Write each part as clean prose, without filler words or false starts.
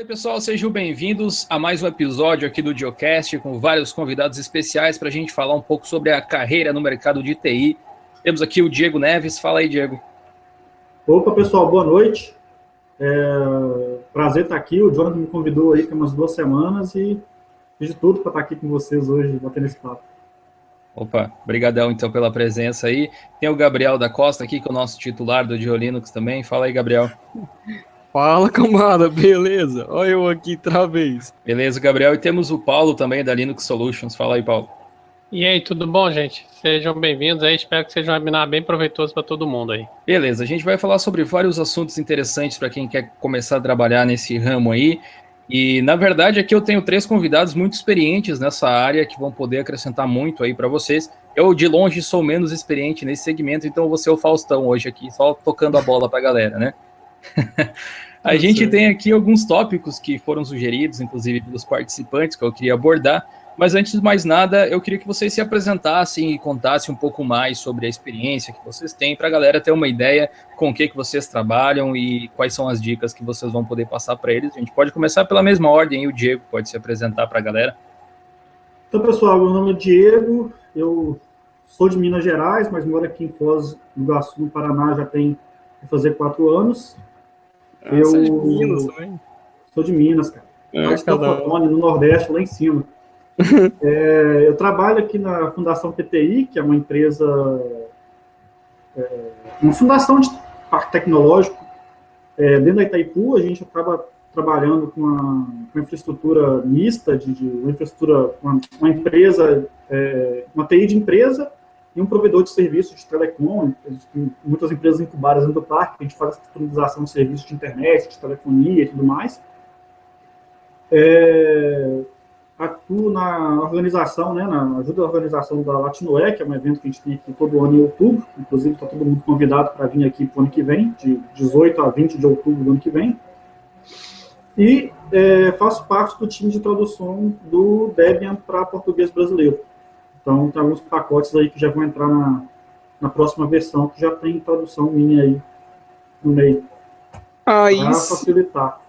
pessoal, sejam bem-vindos a mais um episódio aqui do Geocast com vários convidados especiais para a gente falar um pouco sobre a carreira no mercado de TI. Temos aqui o Diego Neves. Fala aí, Diego. Opa, pessoal, boa noite. Prazer estar aqui. O Jonathan me convidou aí tem umas 2 semanas e fiz de tudo para estar aqui com vocês hoje, batendo esse papo. Opa, brigadão então pela presença aí. Tem o Gabriel da Costa aqui, que é o nosso titular do GeoLinux também. Fala aí, Gabriel. Fala, camarada, beleza? Olha eu aqui outra vez. Beleza, Gabriel. E temos o Paulo também, da Linux Solutions. Fala aí, Paulo. E aí, tudo bom, gente? Sejam bem-vindos aí. Espero que seja um webinar bem proveitoso para todo mundo aí. Beleza, a gente vai falar sobre vários assuntos interessantes para quem quer começar a trabalhar nesse ramo aí. E, na verdade, aqui eu tenho 3 convidados muito experientes nessa área que vão poder acrescentar muito aí para vocês. Eu, de longe, sou menos experiente nesse segmento, então eu vou ser o Faustão hoje aqui, só tocando a bola para a galera, né? A gente tem aqui alguns tópicos que foram sugeridos, inclusive pelos participantes, que eu queria abordar, mas antes de mais nada, eu queria que vocês se apresentassem e contassem um pouco mais sobre a experiência que vocês têm, para a galera ter uma ideia com o que vocês trabalham e quais são as dicas que vocês vão poder passar para eles. A gente pode começar pela mesma ordem, e o Diego pode se apresentar para a galera. Então, pessoal, meu nome é Diego, eu sou de Minas Gerais, mas moro aqui em Foz do Iguaçu, no Paraná, já tem vai fazer 4 anos. Eu sou de Minas também. Sou de Minas, cara. No Nordeste, lá em cima. Eu trabalho aqui na Fundação PTI, que é uma empresa, uma fundação de parque tecnológico. Dentro da Itaipu, a gente acaba trabalhando com uma infraestrutura mista, uma infraestrutura, uma empresa, uma TI de empresa e um provedor de serviços de telecom. Tem muitas empresas incubadas dentro do parque, a gente faz a disponibilização de serviços de internet, de telefonia e tudo mais. Atuo na organização, né, ajuda a organização da Latinoé, que é um evento que a gente tem aqui todo ano em outubro. Inclusive, está todo mundo convidado para vir aqui para o ano que vem, de 18 a 20 de outubro do ano que vem. E faço parte do time de tradução do Debian para português brasileiro. Então, tem alguns pacotes aí que já vão entrar na próxima versão, que já tem tradução minha aí no meio. Para facilitar.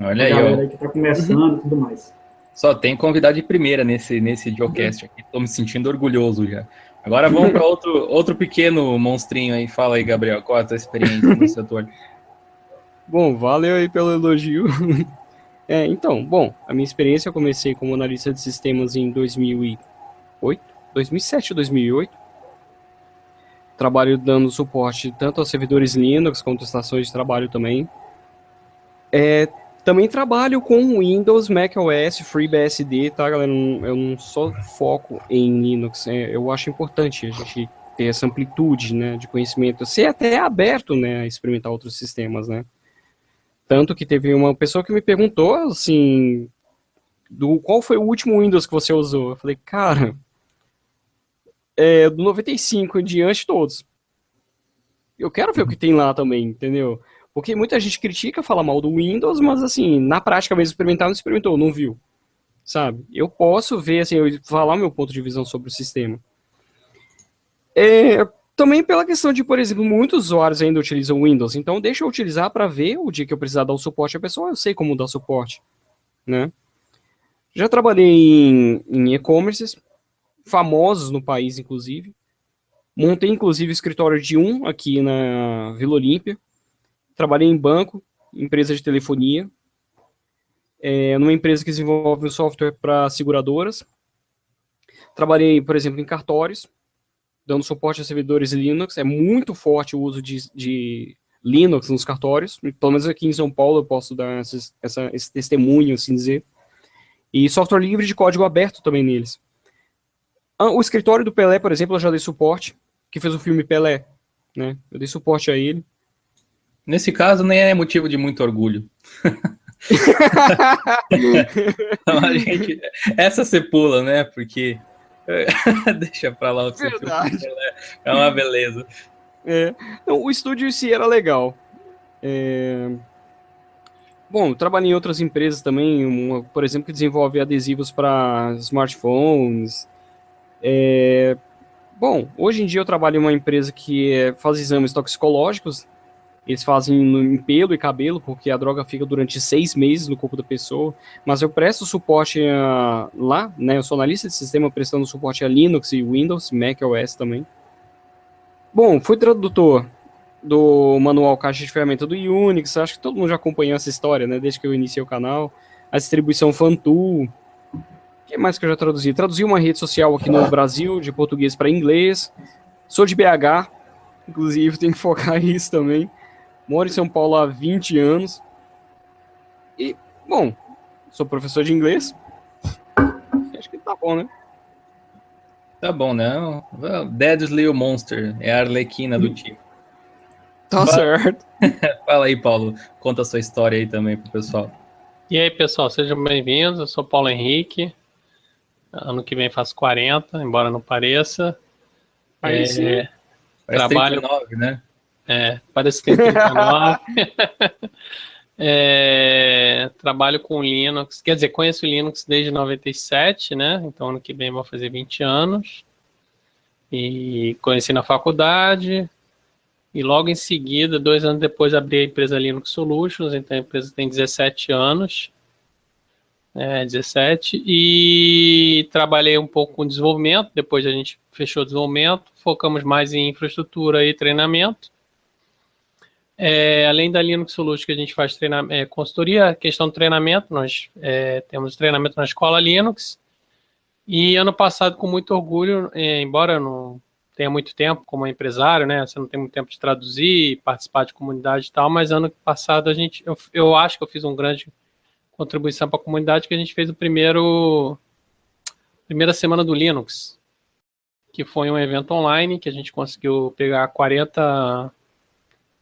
Olha aí, a galera aí que está começando e tudo mais. Só tem convidado de primeira nesse Geocast aqui. Estou me sentindo orgulhoso já. Agora vamos para outro pequeno monstrinho aí. Fala aí, Gabriel, qual é a tua experiência no setor? Bom, valeu aí pelo elogio. Então, a minha experiência, eu comecei como analista de sistemas em 2007 ou 2008. Trabalho dando suporte tanto aos servidores Linux quanto estações de trabalho também. Também trabalho com Windows, macOS, FreeBSD, tá, galera? Eu não só foco em Linux. Eu acho importante a gente ter essa amplitude, né, de conhecimento, ser até aberto, né, a experimentar outros sistemas, né? Tanto que teve uma pessoa que me perguntou, assim, qual foi o último Windows que você usou? Eu falei, cara, do 95 em diante, todos. Eu quero ver o que tem lá também, entendeu? Porque muita gente critica, fala mal do Windows, mas assim, na prática mesmo experimentar, não experimentou, não viu, sabe? Eu posso ver, assim, eu falar meu ponto de visão sobre o sistema. Também pela questão de, por exemplo, muitos usuários ainda utilizam Windows, então deixa eu utilizar para ver o dia que eu precisar dar o suporte à pessoa, eu sei como dar suporte, né? Já trabalhei em e-commerces, famosos no país, inclusive. Montei, inclusive, escritório de aqui na Vila Olímpia. Trabalhei em banco, empresa de telefonia, numa empresa que desenvolve um software para seguradoras. Trabalhei, por exemplo, em cartórios, dando suporte a servidores Linux. É muito forte o uso de Linux nos cartórios. Pelo menos aqui em São Paulo eu posso dar esse testemunho, assim dizer. E software livre de código aberto também neles. O escritório do Pelé, por exemplo, eu já dei suporte, que fez o filme Pelé, né? Eu dei suporte a ele. Nesse caso, nem é motivo de muito orgulho. Então, essa você pula, né? Porque deixa pra lá o seu filme. É uma beleza. Então, o estúdio em si era legal. Bom, eu trabalhei em outras empresas também, por exemplo, que desenvolve adesivos para smartphones. Bom, hoje em dia eu trabalho em uma empresa que faz exames toxicológicos, Eles fazem em pelo e cabelo, porque a droga fica durante 6 meses no corpo da pessoa. Mas eu presto suporte lá, né? Eu sou analista de sistema prestando suporte a Linux e Windows, Mac OS também. Bom, fui tradutor do manual caixa de ferramenta do Unix. Acho que todo mundo já acompanhou essa história, né? Desde que eu iniciei o canal. A distribuição Fantool. O que mais que eu já traduzi? Traduzi uma rede social aqui no Brasil, de português para inglês. Sou de BH, inclusive tenho que focar nisso também. Moro em São Paulo há 20 anos. E, bom, sou professor de inglês. Acho que tá bom, né? Tá bom, né? Dead's Little Monster é a Arlequina do time. Tá certo. Fala aí, Paulo. Conta a sua história aí também pro pessoal. E aí, pessoal, sejam bem-vindos. Eu sou Paulo Henrique. Ano que vem faço 40, embora não pareça. Aí sim. Parece Trabalho... 39, né? Parece que tem 39. Trabalho com Linux, quer dizer, conheço o Linux desde 97, né? Então ano que vem vou fazer 20 anos. E conheci na faculdade. E logo em seguida, 2 anos depois, abri a empresa Linux Solutions. Então a empresa tem 17 anos. 17. E trabalhei um pouco com desenvolvimento. Depois a gente fechou o desenvolvimento. Focamos mais em infraestrutura e treinamento. Além da Linux Solutions, que a gente faz consultoria, questão do treinamento, nós temos treinamento na escola Linux. E ano passado, com muito orgulho, embora eu não tenha muito tempo como empresário, né, você não tem muito tempo de traduzir, participar de comunidade e tal, mas ano passado eu acho que eu fiz uma grande contribuição para a comunidade, que a gente fez primeira semana do Linux, que foi um evento online, que a gente conseguiu pegar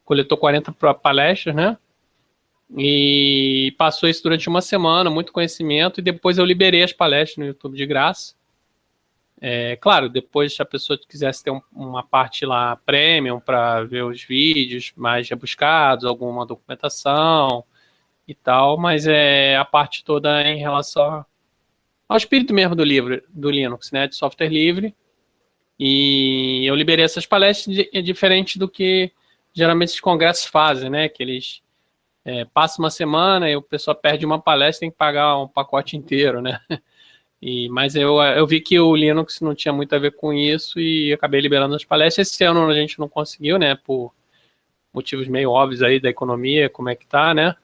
coletou 40 palestras, né? E passou isso durante uma semana, muito conhecimento, e depois eu liberei as palestras no YouTube de graça. Claro, depois, se a pessoa quisesse ter uma parte lá premium para ver os vídeos mais rebuscados, alguma documentação e tal, mas a parte toda em relação ao espírito mesmo do Linux, né? De software livre. E eu liberei essas palestras diferente do que geralmente os congressos fazem, né? Que eles passam uma semana e o pessoal perde uma palestra e tem que pagar um pacote inteiro, né? Mas eu vi que o Linux não tinha muito a ver com isso e acabei liberando as palestras. Esse ano a gente não conseguiu, né? Por motivos meio óbvios aí da economia, como é que tá, né?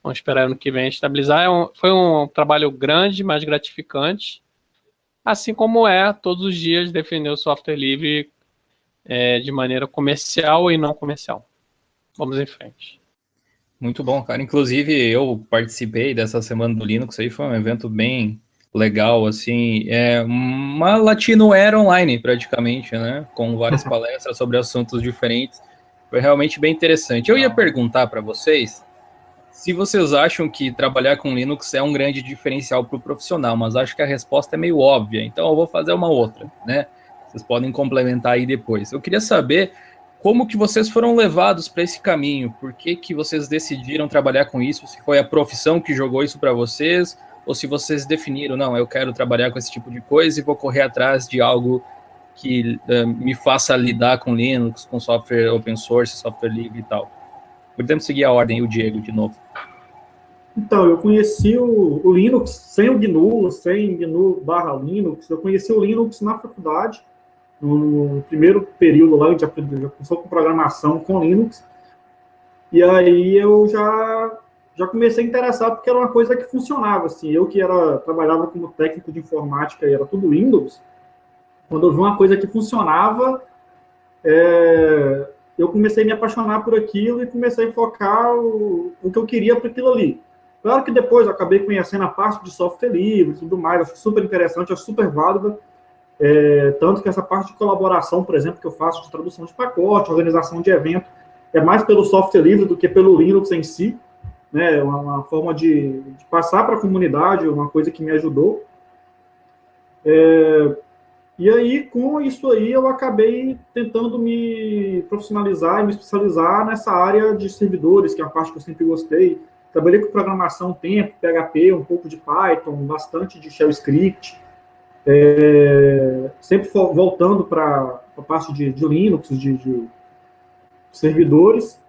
Vamos esperar ano que vem estabilizar. Foi um trabalho grande, mas gratificante. Assim como todos os dias, defender o software livre de maneira comercial e não comercial. Vamos em frente. Muito bom, cara. Inclusive, eu participei dessa semana do Linux aí, foi um evento bem legal, assim, uma Latino Era online, praticamente, né? Com várias palestras sobre assuntos diferentes. Foi realmente bem interessante. Eu ia perguntar para vocês se vocês acham que trabalhar com Linux é um grande diferencial para o profissional, mas acho que a resposta é meio óbvia, então eu vou fazer uma outra, né? Vocês podem complementar aí depois. Eu queria saber como que vocês foram levados para esse caminho, por que vocês decidiram trabalhar com isso, se foi a profissão que jogou isso para vocês, ou se vocês definiram, não, eu quero trabalhar com esse tipo de coisa e vou correr atrás de algo que me faça lidar com Linux, com software open source, software livre e tal. Podemos seguir a ordem, o Diego, de novo. Então, eu conheci o Linux sem o GNU, sem GNU/Linux. Eu conheci o Linux na faculdade, no primeiro período lá, a gente já começou com programação com Linux. E aí eu já comecei a interessar porque era uma coisa que funcionava. Assim, eu que trabalhava como técnico de informática e era tudo Windows, quando eu vi uma coisa que funcionava, eu comecei a me apaixonar por aquilo e comecei a focar o que eu queria para aquilo ali. Claro que depois eu acabei conhecendo a parte de software livre e tudo mais, acho super interessante, acho super válida, tanto que essa parte de colaboração, por exemplo, que eu faço de tradução de pacote, organização de evento, é mais pelo software livre do que pelo Linux em si, né? Uma forma de passar para a comunidade, uma coisa que me ajudou. E aí, com isso aí, eu acabei tentando me profissionalizar e me especializar nessa área de servidores, que é uma parte que eu sempre gostei. Trabalhei com programação um tempo, PHP, um pouco de Python, bastante de Shell Script, sempre voltando para a parte de Linux, de servidores.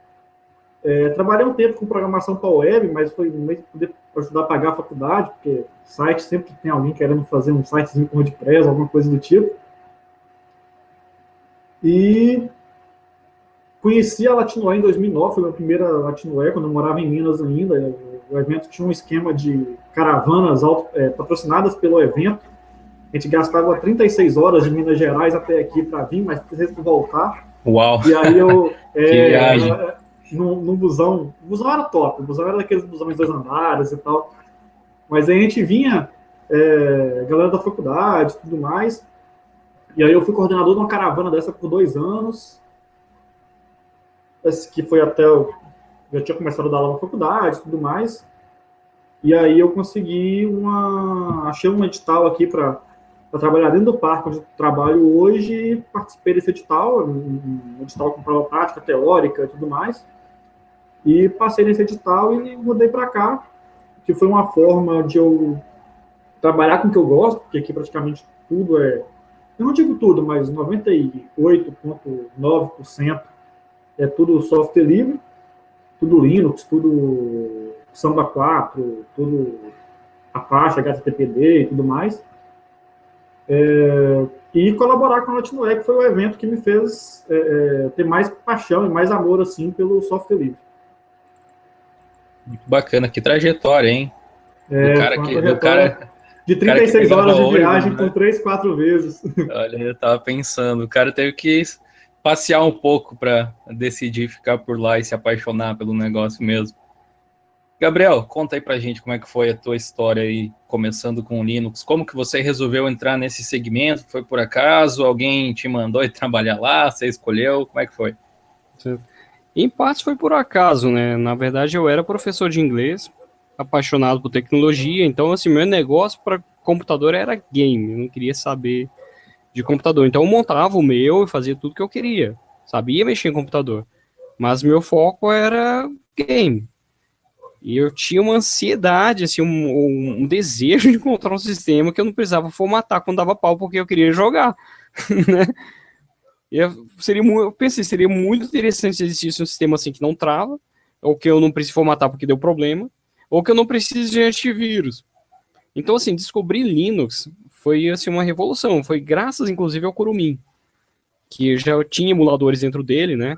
Trabalhei um tempo com programação para web, mas foi meio que poder ajudar a pagar a faculdade, porque site sempre tem alguém querendo fazer um sitezinho com WordPress, alguma coisa do tipo. E conheci a Latinoé em 2009, foi a minha primeira Latinoé, quando eu morava em Minas ainda. O evento tinha um esquema de caravanas patrocinadas pelo evento. A gente gastava 36 horas de Minas Gerais até aqui para vir, mas precisava voltar. Uau! E aí eu... Que viagem! Num busão... O busão era top, o busão era daqueles busões 2 andares e tal. Mas aí a gente vinha, galera da faculdade e tudo mais. E aí eu fui coordenador de uma caravana dessa por 2 anos. Esse que foi até... Já tinha começado a dar aula na faculdade e tudo mais. E aí eu consegui achei um edital aqui para trabalhar dentro do parque onde eu trabalho hoje. Participei desse edital, um edital com prova prática, teórica e tudo mais. E passei nesse edital e mudei para cá, que foi uma forma de eu trabalhar com o que eu gosto, porque aqui praticamente tudo eu não digo tudo, mas 98,9% é tudo software livre, tudo Linux, tudo Samba 4, tudo Apache, HTTPD e tudo mais. E colaborar com a Latinoé, que foi o evento que me fez ter mais paixão e mais amor assim, pelo software livre. Muito bacana, que trajetória, hein? Do cara de 36 cara horas de viagem, ônibus, né? Por 3, 4 vezes. Olha, eu tava pensando, o cara teve que passear um pouco para decidir ficar por lá e se apaixonar pelo negócio mesmo. Gabriel, conta aí pra gente como é que foi a tua história aí, começando com o Linux. Como que você resolveu entrar nesse segmento? Foi por acaso? Alguém te mandou ir trabalhar lá? Você escolheu? Como é que foi? Em parte foi por acaso, né? Na verdade, eu era professor de inglês, apaixonado por tecnologia, então, assim, meu negócio para computador era game, eu não queria saber de computador. Então, eu montava o meu e fazia tudo que eu queria. Sabia mexer em computador, mas meu foco era game. E eu tinha uma ansiedade, assim, um desejo de encontrar um sistema que eu não precisava formatar quando dava pau, porque eu queria jogar, né? Eu pensei, seria muito interessante se existisse um sistema assim que não trava, ou que eu não preciso formatar porque deu problema, ou que eu não preciso de antivírus. Então, assim, descobrir Linux foi, assim, uma revolução. Foi graças, inclusive, ao Kurumin, que já tinha emuladores dentro dele, né?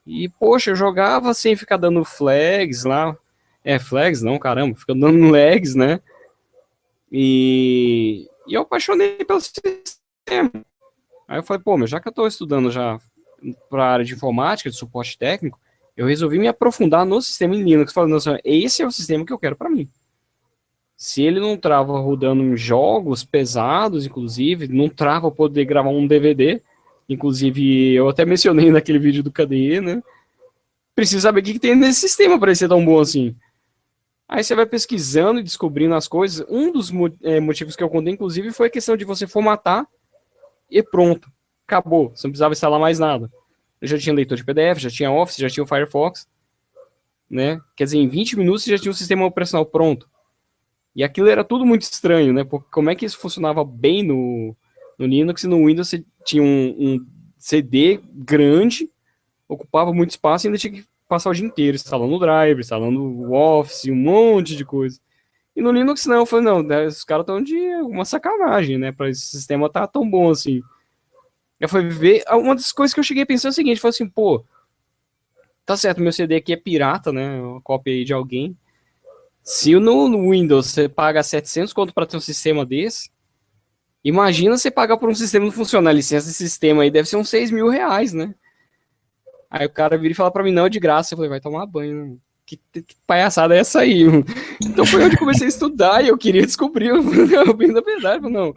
E, poxa, eu jogava sem ficar dando flags lá. Flags não, caramba, ficando dando lags, né? E eu apaixonei pelo sistema. Aí eu falei, já que eu estou estudando já para a área de informática, de suporte técnico, eu resolvi me aprofundar no sistema em Linux, falando assim, esse é o sistema que eu quero para mim. Se ele não trava rodando em jogos pesados, inclusive, não trava poder gravar um DVD, inclusive eu até mencionei naquele vídeo do KDE, né? Preciso saber o que tem nesse sistema para ele ser tão bom assim. Aí você vai pesquisando e descobrindo as coisas. Um dos motivos que eu contei, inclusive, foi a questão de você formatar e pronto. Acabou. Você não precisava instalar mais nada. Eu já tinha leitor de PDF, já tinha Office, já tinha o Firefox. Né? Quer dizer, em 20 minutos você já tinha um sistema operacional pronto. E aquilo era tudo muito estranho, né? Porque como é que isso funcionava bem no Linux e no Windows você tinha um CD grande, ocupava muito espaço e ainda tinha que passar o dia inteiro instalando o driver, instalando o Office, um monte de coisa. E no Linux não, eu falei, não, né, os caras estão de uma sacanagem, né, para esse sistema tá tão bom assim. Eu fui ver, uma das coisas que eu cheguei a pensar é o seguinte, foi assim, tá certo, meu CD aqui é pirata, né, uma cópia aí de alguém. Se no Windows você paga 700 conto para ter um sistema desse, imagina você pagar por um sistema não funcionar, a licença desse sistema aí deve ser uns 6 mil reais, né. Aí o cara vira e fala pra mim, não, é de graça. Eu falei, vai tomar banho, né? Que palhaçada é essa aí? Então foi onde eu comecei a estudar e eu queria descobrir bem da verdade. Não,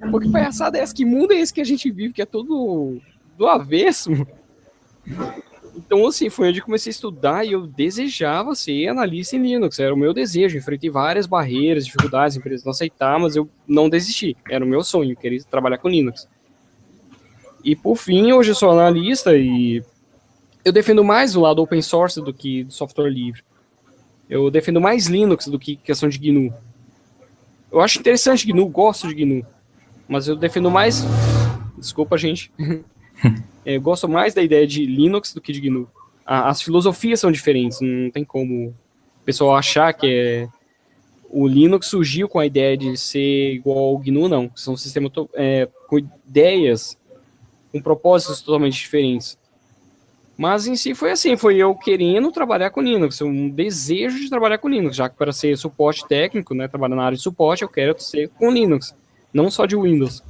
pô, que palhaçada é essa? Que mundo é esse que a gente vive, que é todo do avesso? Então, assim, foi onde eu comecei a estudar e eu desejava ser analista em Linux. Era o meu desejo. Enfrentei várias barreiras, dificuldades, empresas não aceitar, mas eu não desisti. Era o meu sonho, eu queria trabalhar com Linux. E, por fim, hoje eu sou analista e eu defendo mais o lado open source do que do software livre. Eu defendo mais Linux do que questão de GNU. Eu acho interessante GNU, gosto de GNU. Mas eu defendo mais... Desculpa, gente. Eu gosto mais da ideia de Linux do que de GNU. as filosofias são diferentes, não tem como o pessoal achar que o Linux surgiu com a ideia de ser igual ao GNU, não. São sistemas com ideias, com propósitos totalmente diferentes. Mas em si foi assim, foi eu querendo trabalhar com Linux, um desejo de trabalhar com Linux, já que para ser suporte técnico, né, trabalhar na área de suporte, eu quero ser com Linux, não só de Windows.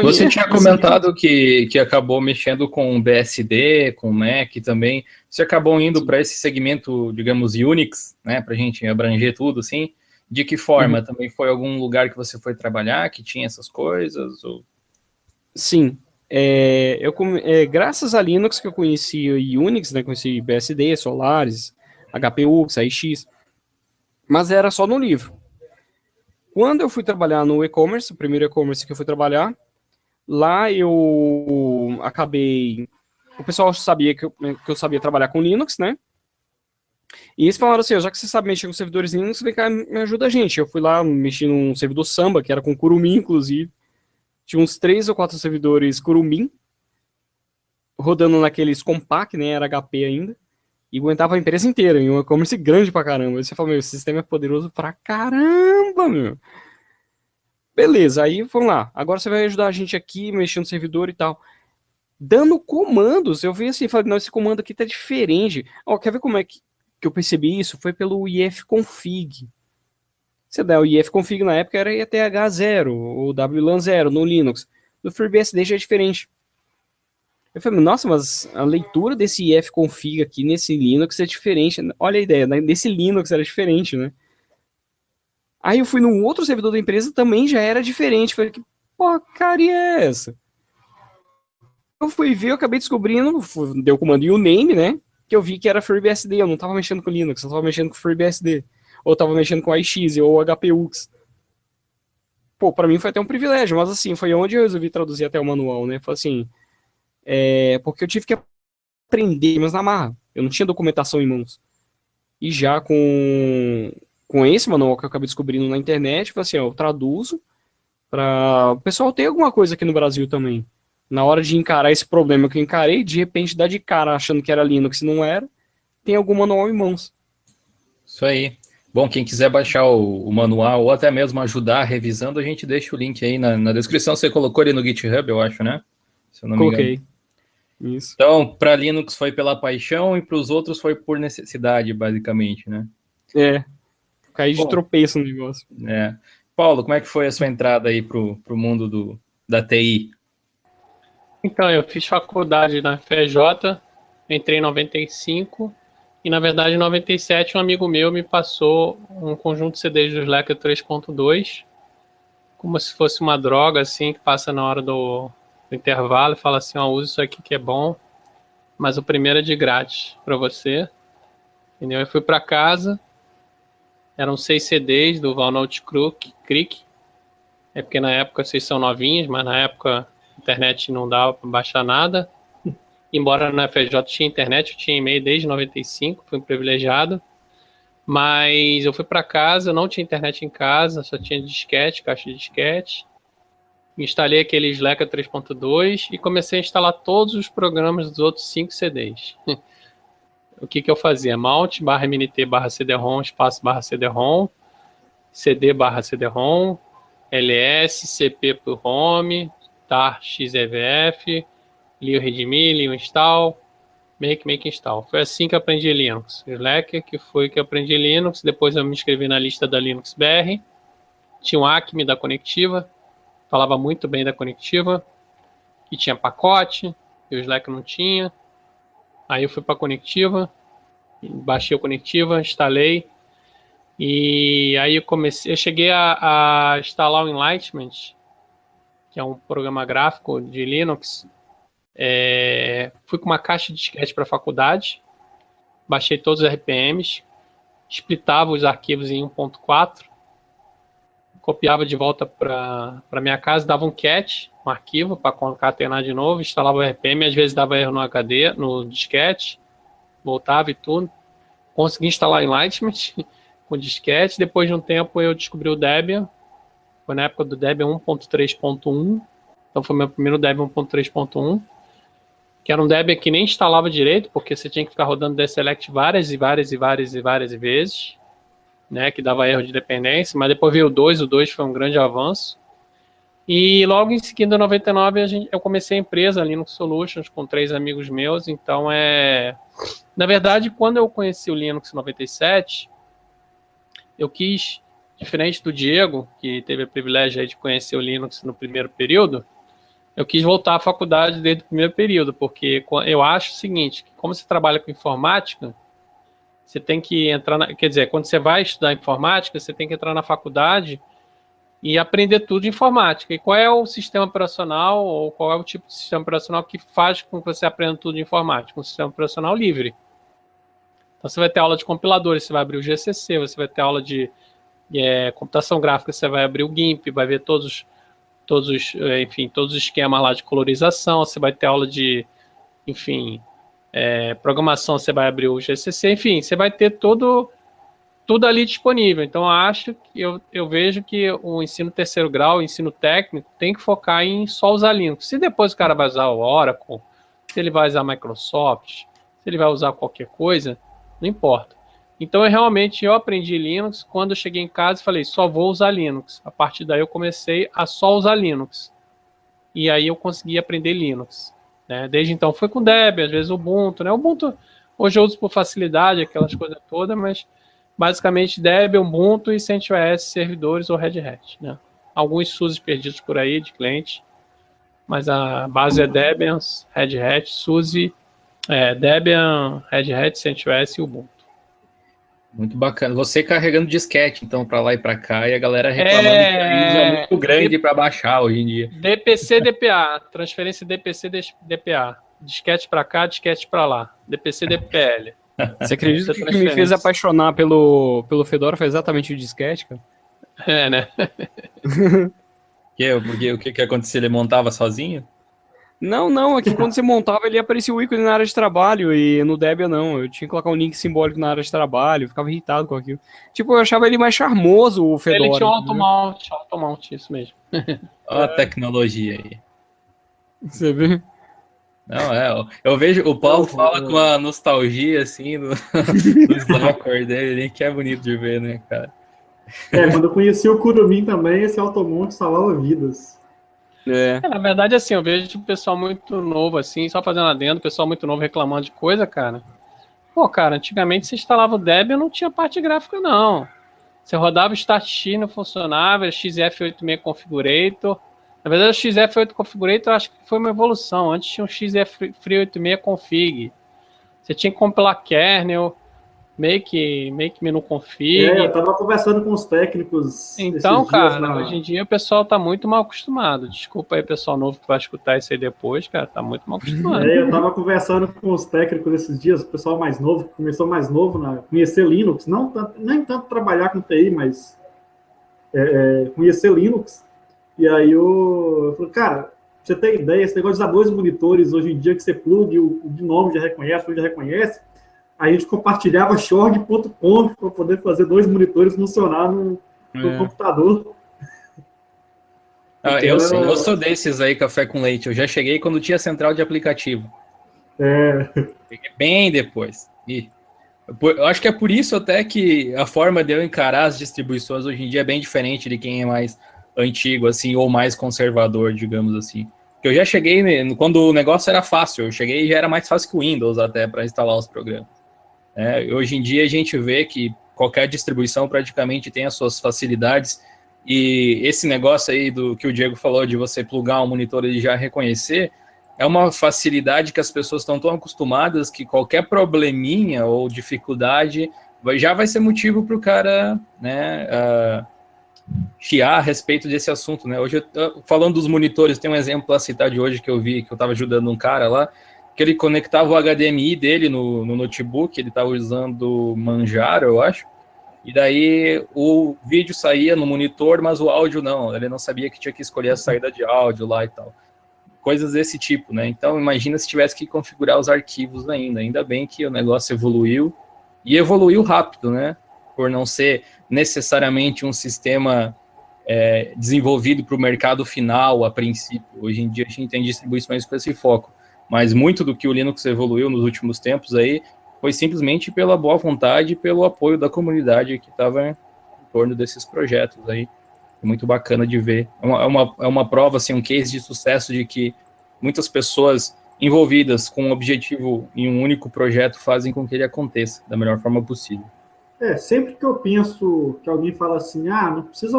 Você tinha comentado que acabou mexendo com BSD, com Mac também. Você acabou indo para esse segmento, digamos, Unix, né, para a gente abranger tudo, assim. De que forma? Também foi algum lugar que você foi trabalhar que tinha essas coisas? Ou... Sim. Graças a Linux que eu conheci Unix, né, conheci BSD, Solaris, HPUX, AIX, mas era só no livro. Quando eu fui trabalhar no e-commerce, o primeiro e-commerce que eu fui trabalhar, lá eu acabei... O pessoal sabia que eu sabia trabalhar com Linux, né? E eles falaram assim, já que você sabe mexer com servidores Linux, vem cá, me ajuda a gente. Eu fui lá, mexi num servidor Samba, que era com Kurumin, inclusive. Tinha uns 3 ou 4 servidores Kurumin, rodando naqueles compact, né, era HP ainda, e aguentava a empresa inteira, em um e-commerce grande pra caramba. Aí você fala, meu, esse sistema é poderoso pra caramba, meu. Beleza, aí vamos lá. Agora você vai ajudar a gente aqui, mexendo no servidor e tal. Dando comandos, eu vi assim, falei, não, esse comando aqui tá diferente. Ó, quer ver como é que eu percebi isso? Foi pelo ifconfig. Você dá o ifconfig na época era ETH0 ou WLAN0 no Linux. No FreeBSD já é diferente. Eu falei, nossa, mas a leitura desse ifconfig aqui nesse Linux é diferente. Olha a ideia, nesse Linux era diferente, né? Aí eu fui num outro servidor da empresa, também já era diferente. Falei, que porcaria é essa? Eu fui ver, eu acabei descobrindo, deu o comando uname, né? Que eu vi que era FreeBSD, eu não tava mexendo com Linux, eu tava mexendo com FreeBSD. Ou tava mexendo com AIX ou HPUX. Pô, pra mim foi até um privilégio, mas assim, foi onde eu resolvi traduzir até o manual, né? Foi assim, porque eu tive que aprender, mas na marra. Eu não tinha documentação em mãos. E já com esse manual que eu acabei descobrindo na internet, foi assim, eu traduzo para o pessoal ter alguma coisa aqui no Brasil também. Na hora de encarar esse problema que eu encarei, de repente dá de cara achando que era Linux e não era, tem algum manual em mãos. Isso aí. Bom, quem quiser baixar o manual ou até mesmo ajudar revisando, a gente deixa o link aí na descrição. Você colocou ele no GitHub, eu acho, né? Se eu não me Coloquei. engano. Isso. Então, para Linux foi pela paixão e para os outros foi por necessidade, basicamente, né? Caí de tropeço no negócio. Paulo, como é que foi a sua entrada aí pro mundo da TI? Então, eu fiz faculdade na FJ, entrei em 95 e, na verdade, em 97 um amigo meu me passou um conjunto de CDs do Slacker 3.2, como se fosse uma droga, assim, que passa na hora do intervalo e fala assim, ó, usa isso aqui que é bom, mas o primeiro é de grátis para você. Entendeu? Eu fui para casa, eram 6 CDs do Walnut Creek, porque na época vocês são novinhos, mas na época a internet não dava para baixar nada. Embora na FJ tinha internet, eu tinha e-mail desde 95, fui um privilegiado. Mas eu fui para casa, não tinha internet em casa, só tinha disquete, caixa de disquete. Instalei aquele Slacker 3.2 e comecei a instalar todos os programas dos outros 5 CDs. O que eu fazia? Mount, /mnt, /cd-rom, espaço /cd-rom, cd /cd-rom, ls, cp por home, tar xevf, li o readme, li o install, make install. Foi assim que eu aprendi Linux. Slacker, que foi que eu aprendi Linux, depois eu me inscrevi na lista da Linux BR, tinha um Acme da Conectiva, falava muito bem da Conectiva, que tinha pacote, e o Slack não tinha. Aí eu fui para a Conectiva, baixei a Conectiva, instalei, e aí eu cheguei a instalar o Enlightenment, que é um programa gráfico de Linux. Fui com uma caixa de disquete para a faculdade, baixei todos os RPMs, splitava os arquivos em 1.4, copiava de volta para minha casa, dava um cat, um arquivo para concatenar de novo, instalava o RPM, às vezes dava erro no HD, no disquete, voltava e tudo. Consegui instalar Enlightenment com disquete. Depois de um tempo eu descobri o Debian. Foi na época do Debian 1.3.1. Então foi meu primeiro Debian 1.3.1. que era um Debian que nem instalava direito, porque você tinha que ficar rodando deselect várias vezes, né, que dava erro de dependência, mas depois veio o 2 foi um grande avanço. E logo em seguida, em 99, eu comecei a empresa Linux Solutions com 3 amigos meus, então na verdade, quando eu conheci o Linux em 97, eu quis, diferente do Diego, que teve o privilégio aí de conhecer o Linux no primeiro período, eu quis voltar à faculdade desde o primeiro período, porque eu acho o seguinte, que como você trabalha com informática, você tem que entrar, quer dizer, quando você vai estudar informática, você tem que entrar na faculdade e aprender tudo de informática. E qual é o sistema operacional, ou qual é o tipo de sistema operacional que faz com que você aprenda tudo de informática? Um sistema operacional livre. Então você vai ter aula de compiladores, você vai abrir o GCC, você vai ter aula de computação gráfica, você vai abrir o GIMP, vai ver todos os esquemas lá de colorização, você vai ter aula de, programação, você vai abrir o GCC, enfim, você vai ter tudo ali disponível. Então, eu vejo que o ensino terceiro grau, o ensino técnico, tem que focar em só usar Linux. Se depois o cara vai usar o Oracle, se ele vai usar Microsoft, se ele vai usar qualquer coisa, não importa. Então, eu aprendi Linux. Quando eu cheguei em casa, falei, só vou usar Linux. A partir daí, eu comecei a só usar Linux. E aí, eu consegui aprender Linux. Né? Desde então, foi com Debian, às vezes Ubuntu. Né? Ubuntu, hoje eu uso por facilidade, aquelas coisas todas, mas basicamente Debian, Ubuntu e CentOS, servidores ou Red Hat. Né? Alguns SUSE perdidos por aí, de cliente. Mas a base é Debian, Red Hat, SUSE, Debian, Red Hat, CentOS e Ubuntu. Muito bacana. Você carregando disquete, então, para lá e para cá, e a galera reclamando que é muito grande para baixar hoje em dia. DPC, DPA, transferência DPC, DPA. Disquete para cá, disquete para lá. DPC, DPL. Você acredita que o que me fez apaixonar pelo Fedora foi exatamente o disquete, cara? Né? Porque o que aconteceu? Ele montava sozinho? Não, é que quando você montava ele aparecia o ícone na área de trabalho e no Debian não, eu tinha que colocar um link simbólico na área de trabalho, eu ficava irritado com aquilo. Tipo, eu achava ele mais charmoso, o Fedora. Ele tinha um automount, isso mesmo. Olha a tecnologia aí. Você vê? Não, eu vejo, o Paulo fala com uma nostalgia, assim, no Slackware dele, que é bonito de ver, né, cara? Quando eu conheci o Kurumin também, esse automount salvava vidas. Na verdade, assim, eu vejo o pessoal muito novo, assim, só fazendo adendo, o pessoal muito novo reclamando de coisa, cara. Pô, cara, antigamente você instalava o Debian, não tinha parte gráfica, não. Você rodava o StartX, não funcionava, era XF86 Configurator. Na verdade, o XF8 Configurator eu acho que foi uma evolução. Antes tinha um XF86 Config. Você tinha que compilar kernel, make menu config. Eu tava conversando com os técnicos. Então, cara, hoje em dia o pessoal tá muito mal acostumado. Desculpa aí, pessoal novo que vai escutar isso aí depois, cara, tá muito mal acostumado. Eu tava conversando com os técnicos esses dias, o pessoal mais novo, que começou mais novo, conhecer Linux, nem tanto trabalhar com TI, mas conhecer Linux. E aí eu falei, cara, pra você ter ideia, esse negócio de usar 2 monitores hoje em dia, que você plugue, o gnome já reconhece, o já reconhece, a gente compartilhava shorg.conf para poder fazer 2 monitores funcionar no computador. Eu sou desses aí, café com leite. Eu já cheguei quando tinha central de aplicativo. Cheguei bem depois. Eu acho que é por isso até que a forma de eu encarar as distribuições hoje em dia é bem diferente de quem é mais antigo, assim, ou mais conservador, digamos assim. Porque eu já cheguei, quando o negócio era fácil, eu cheguei e já era mais fácil que o Windows até para instalar os programas. Hoje em dia a gente vê que qualquer distribuição praticamente tem as suas facilidades, e esse negócio aí do que o Diego falou de você plugar um monitor e já reconhecer, é uma facilidade que as pessoas estão tão acostumadas que qualquer probleminha ou dificuldade já vai ser motivo para o cara, né, chiar a respeito desse assunto, né? Hoje, falando dos monitores, tem um exemplo a citar de hoje que eu vi, que eu estava ajudando um cara lá, que ele conectava o HDMI dele no notebook, ele estava usando Manjaro, eu acho, e daí o vídeo saía no monitor, mas o áudio não, ele não sabia que tinha que escolher a saída de áudio lá e tal. Coisas desse tipo, né? Então, imagina se tivesse que configurar os arquivos ainda bem que o negócio evoluiu, e evoluiu rápido, né? Por não ser necessariamente um sistema desenvolvido para o mercado final, a princípio. Hoje em dia a gente tem distribuições com esse foco. mas muito do que o Linux evoluiu nos últimos tempos aí foi simplesmente pela boa vontade e pelo apoio da comunidade que estava em torno desses projetos aí. É muito bacana de ver. É uma prova, assim, um case de sucesso de que muitas pessoas envolvidas com um objetivo em um único projeto fazem com que ele aconteça da melhor forma possível. Sempre que eu penso que alguém fala assim, não precisa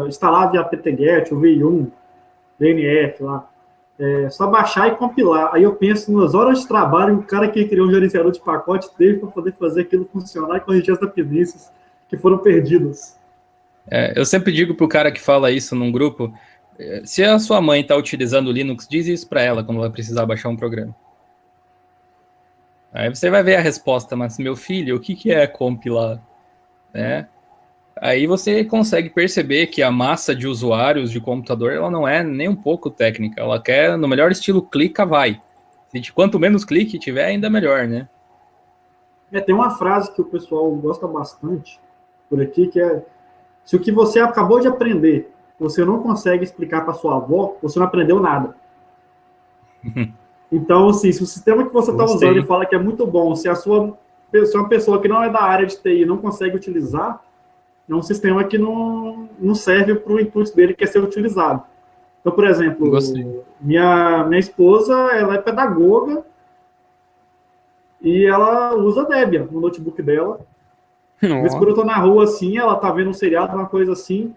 instalar via apt-get, ou VI1, DNF lá, só baixar e compilar. Aí eu penso nas horas de trabalho que o cara que criou um gerenciador de pacote teve para poder fazer aquilo funcionar e corrigir as dependências que foram perdidas. Eu sempre digo para o cara que fala isso num grupo, se a sua mãe está utilizando o Linux, diz isso para ela quando ela precisar baixar um programa. Aí você vai ver a resposta, mas meu filho, o que é compilar? Aí você consegue perceber que a massa de usuários de computador, ela não é nem um pouco técnica, ela quer, no melhor estilo, clica, vai. Quanto menos clique tiver, ainda melhor, né? Tem uma frase que o pessoal gosta bastante por aqui, que é: se o que você acabou de aprender, você não consegue explicar para sua avó, você não aprendeu nada. Então, assim, se o sistema que você está usando e fala que é muito bom, se uma pessoa que não é da área de TI não consegue utilizar, é um sistema que não serve para o intuito dele, que é ser utilizado. Então, por exemplo, minha esposa, ela é pedagoga e ela usa Debian no notebook dela. Mas quando eu tô na rua, assim, ela tá vendo um seriado, uma coisa assim,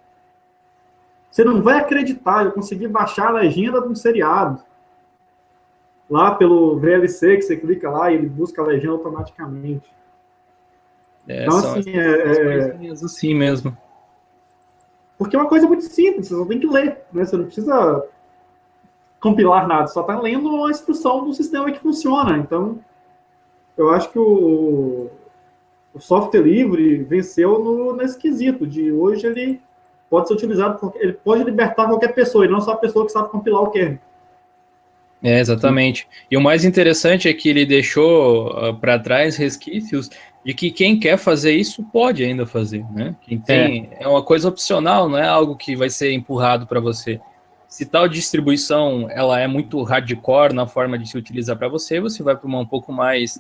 você não vai acreditar, eu consegui baixar a legenda de um seriado. Lá pelo VLC, que você clica lá e ele busca a legenda automaticamente. Então, assim, assim mesmo. Porque é uma coisa muito simples, você só tem que ler, né? Você não precisa compilar nada, só tá lendo a instrução do sistema que funciona. Então, eu acho que o software livre venceu nesse quesito, de hoje ele pode ser utilizado, ele pode libertar qualquer pessoa, e não só a pessoa que sabe compilar o kernel. Exatamente. E o mais interessante é que ele deixou para trás resquícios de que quem quer fazer isso pode ainda fazer, né? Quem tem, é uma coisa opcional, não é algo que vai ser empurrado para você. Se tal distribuição ela é muito hardcore na forma de se utilizar para você, você vai para uma um pouco mais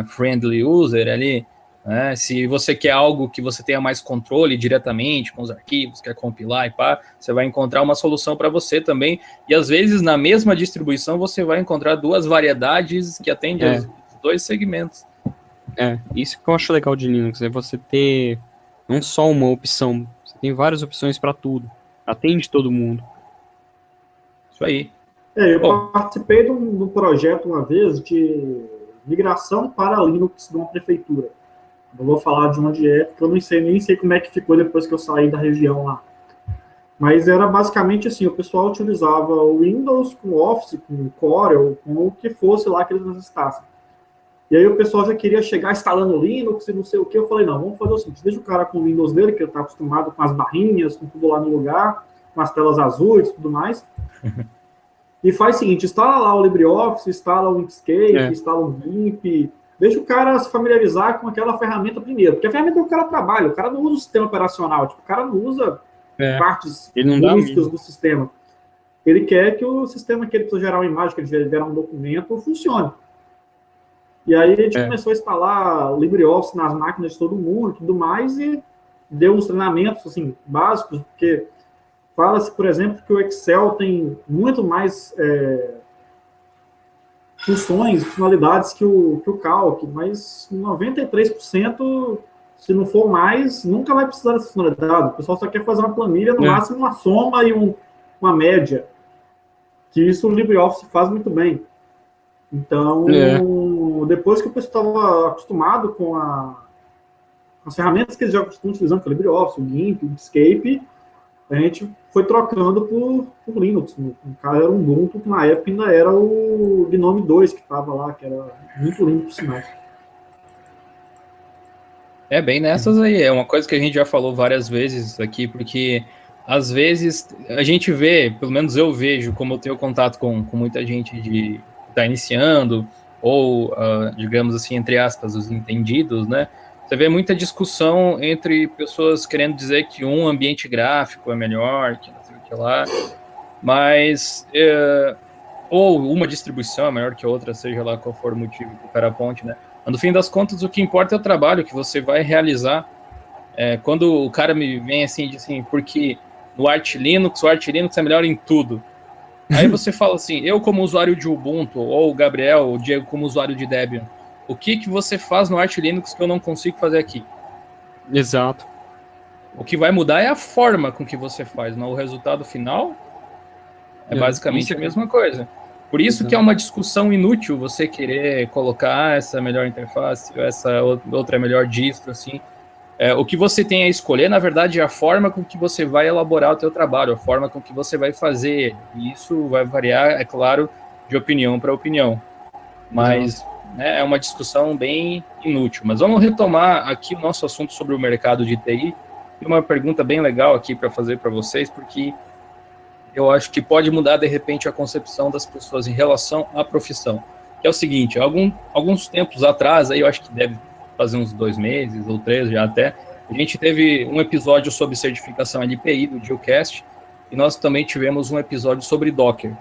friendly user ali, né? Se você quer algo que você tenha mais controle diretamente com os arquivos, quer compilar e pá, você vai encontrar uma solução para você também. E às vezes na mesma distribuição você vai encontrar duas variedades que atendem aos dois segmentos. Isso que eu acho legal de Linux, é você ter não só uma opção, você tem várias opções para tudo, atende todo mundo. Isso aí. Eu participei de um projeto uma vez de migração para Linux de uma prefeitura. Não vou falar de onde é, porque eu nem sei como é que ficou depois que eu saí da região lá. Mas era basicamente assim, o pessoal utilizava o Windows com Office, com Corel, com o que fosse lá que eles necessitassem. E aí o pessoal já queria chegar instalando Linux e não sei o que. Eu falei, não, vamos fazer o seguinte, deixa o cara com o Windows dele, que ele está acostumado com as barrinhas, com tudo lá no lugar, com as telas azuis e tudo mais. E faz o seguinte, instala lá o LibreOffice, instala o Inkscape, instala o GIMP, deixa o cara se familiarizar com aquela ferramenta primeiro, porque a ferramenta é o cara trabalha, o cara não usa o sistema operacional, tipo, o cara não usa partes músicas do sistema. Ele quer que o sistema que ele precisa gerar uma imagem, que ele gerar um documento, funcione. E aí a gente começou a instalar o LibreOffice nas máquinas de todo mundo e tudo mais, e deu uns treinamentos assim, básicos, porque fala-se, por exemplo, que o Excel tem muito mais funções, funcionalidades que o Calc, mas 93%, se não for mais, nunca vai precisar dessa funcionalidade. O pessoal só quer fazer uma planilha, no máximo uma soma e uma média, que isso o LibreOffice faz muito bem. Então, depois que o pessoal estava acostumado com as ferramentas que eles já estão utilizando, que é o LibreOffice, o GIMP, o Inkscape, a gente foi trocando por Linux. No caso, era um Ubuntu, que na época ainda era o Gnome 2 que estava lá, que era muito lindo, por sinal. Bem nessas aí. É uma coisa que a gente já falou várias vezes aqui, porque às vezes a gente vê, pelo menos eu vejo, como eu tenho contato com muita gente que está iniciando, ou, digamos assim, entre aspas, os entendidos, né? Você vê muita discussão entre pessoas querendo dizer que um ambiente gráfico é melhor, que não sei o que lá, mas ou uma distribuição é melhor que a outra, seja lá qual for o motivo que o cara aponte, né? Mas no fim das contas, o que importa é o trabalho que você vai realizar. Quando o cara me vem assim, diz assim, porque no Arch Linux, o Arch Linux é melhor em tudo. Aí você fala assim, eu como usuário de Ubuntu, ou o Gabriel, ou o Diego como usuário de Debian, o que você faz no Arch Linux que eu não consigo fazer aqui? Exato. O que vai mudar é a forma com que você faz, não o resultado final é basicamente a mesma coisa. Por isso que é uma discussão inútil você querer colocar essa melhor interface, essa outra é melhor distro, assim. O que você tem a escolher, na verdade, é a forma com que você vai elaborar o teu trabalho, a forma com que você vai fazer. E isso vai variar, é claro, de opinião para opinião. Mas é uma discussão bem inútil. Mas vamos retomar aqui o nosso assunto sobre o mercado de TI. Tem uma pergunta bem legal aqui para fazer para vocês, porque eu acho que pode mudar, de repente, a concepção das pessoas em relação à profissão. Que é o seguinte, alguns tempos atrás, aí eu acho que deve fazer uns 2 meses ou 3 já até, a gente teve um episódio sobre certificação LPI do Geocast, e nós também tivemos um episódio sobre Docker.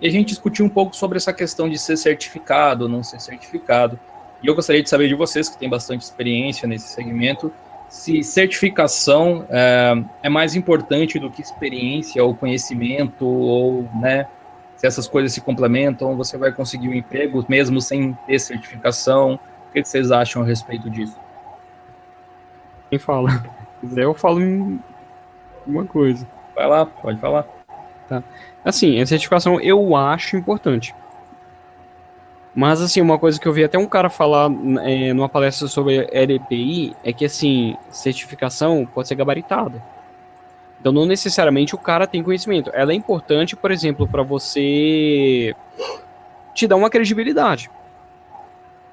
E a gente discutiu um pouco sobre essa questão de ser certificado ou não ser certificado. E eu gostaria de saber de vocês, que têm bastante experiência nesse segmento, se certificação é mais importante do que experiência ou conhecimento, ou, né, se essas coisas se complementam, você vai conseguir um emprego mesmo sem ter certificação. O que vocês acham a respeito disso? Quem fala? Se quiser, eu falo uma coisa. Vai lá, pode falar. Tá. Assim, a certificação eu acho importante. Mas, assim, uma coisa que eu vi até um cara falar numa palestra sobre LPI é que, assim, certificação pode ser gabaritada. Então, não necessariamente o cara tem conhecimento. Ela é importante, por exemplo, para você te dar uma credibilidade.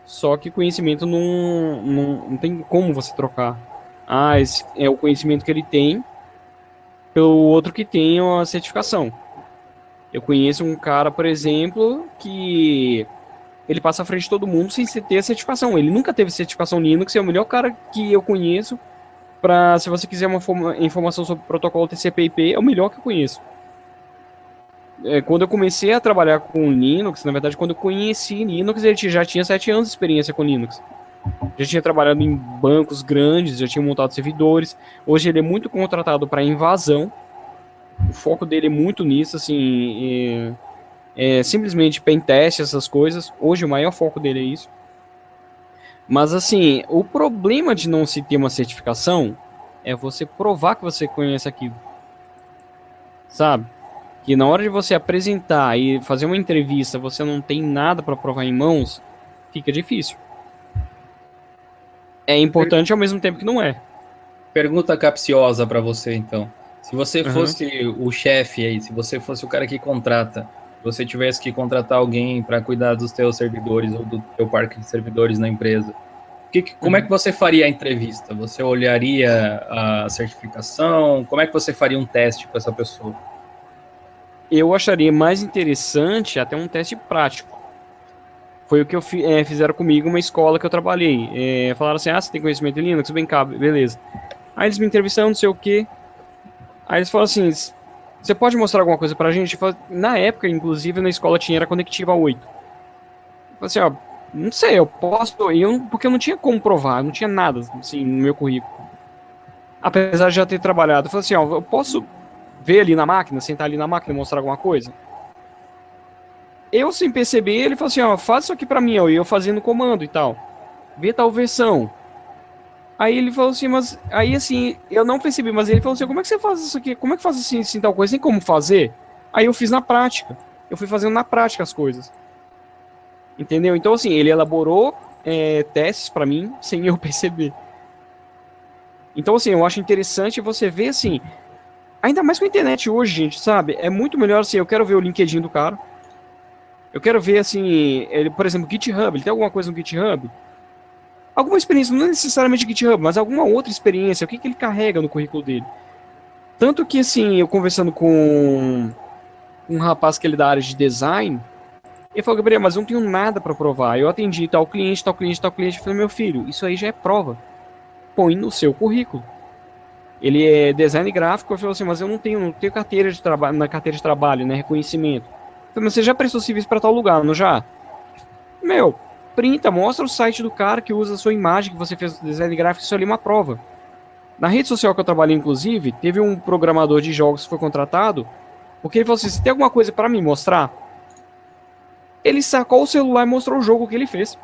Só que conhecimento não tem como você trocar. Esse é o conhecimento que ele tem pelo outro que tem a certificação. Eu conheço um cara, por exemplo, que ele passa à frente de todo mundo sem ter a certificação. Ele nunca teve certificação Linux, é o melhor cara que eu conheço para, se você quiser uma informação sobre o protocolo TCP/IP, é o melhor que eu conheço. Quando eu comecei a trabalhar com Linux, na verdade, quando eu conheci Linux, ele já tinha 7 anos de experiência com Linux. Já tinha trabalhado em bancos grandes, já tinha montado servidores. Hoje ele é muito contratado para invasão. O foco dele é muito nisso, assim, simplesmente pentest, essas coisas. Hoje o maior foco dele é isso. Mas, assim, o problema de não se ter uma certificação é você provar que você conhece aquilo. Sabe? Que na hora de você apresentar e fazer uma entrevista, você não tem nada para provar em mãos, fica difícil. É importante ao mesmo tempo que não é. Pergunta capciosa para você, então. Se você fosse o chefe aí, se você fosse o cara que contrata, você tivesse que contratar alguém para cuidar dos teus servidores ou do teu parque de servidores na empresa, como é que você faria a entrevista? Você olharia a certificação? Como é que você faria um teste com essa pessoa? Eu acharia mais interessante até um teste prático. Foi o que fizeram comigo uma escola que eu trabalhei. Falaram assim, você tem conhecimento em Linux? Bem cá, beleza. Aí eles me entrevistaram, não sei o quê. Aí eles falaram assim, você pode mostrar alguma coisa pra gente? Na época, inclusive, na escola era conectiva 8. Eu falei assim, não sei, eu posso... porque eu não tinha como provar, não tinha nada assim, no meu currículo. Apesar de já ter trabalhado. Eu falei assim, eu posso ver ali na máquina, sentar ali na máquina e mostrar alguma coisa? Eu, sem perceber, ele falou assim, faz isso aqui pra mim, e eu fazendo comando e tal. Vê tal versão. Aí ele falou assim, mas... Aí, assim, eu não percebi, mas ele falou assim, como é que você faz isso aqui? Como é que faz assim tal coisa? Tem como fazer? Aí eu fiz na prática. Eu fui fazendo na prática as coisas. Entendeu? Então, assim, ele elaborou testes pra mim, sem eu perceber. Então, assim, eu acho interessante você ver, assim... Ainda mais com a internet hoje, gente, sabe? É muito melhor, assim, eu quero ver o LinkedIn do cara. Eu quero ver, assim, ele, por exemplo, GitHub, ele tem alguma coisa no GitHub? Alguma experiência, não necessariamente GitHub, mas alguma outra experiência, o que ele carrega no currículo dele. Tanto que, assim, eu conversando com um rapaz que ele é da área de design, ele falou, Gabriel, mas eu não tenho nada para provar. Eu atendi tal cliente. Eu falei, meu filho, isso aí já é prova. Põe no seu currículo. Ele é design gráfico, eu falei assim, mas eu não tenho carteira de trabalho, na carteira de trabalho, né, reconhecimento. Eu Mas você já prestou serviço para tal lugar, não já? Meu, printa, mostra o site do cara que usa a sua imagem, que você fez design gráfico, isso ali é uma prova. Na rede social que eu trabalhei, inclusive, teve um programador de jogos que foi contratado, porque ele falou assim, se tem alguma coisa para me mostrar, ele sacou o celular e mostrou o jogo que ele fez.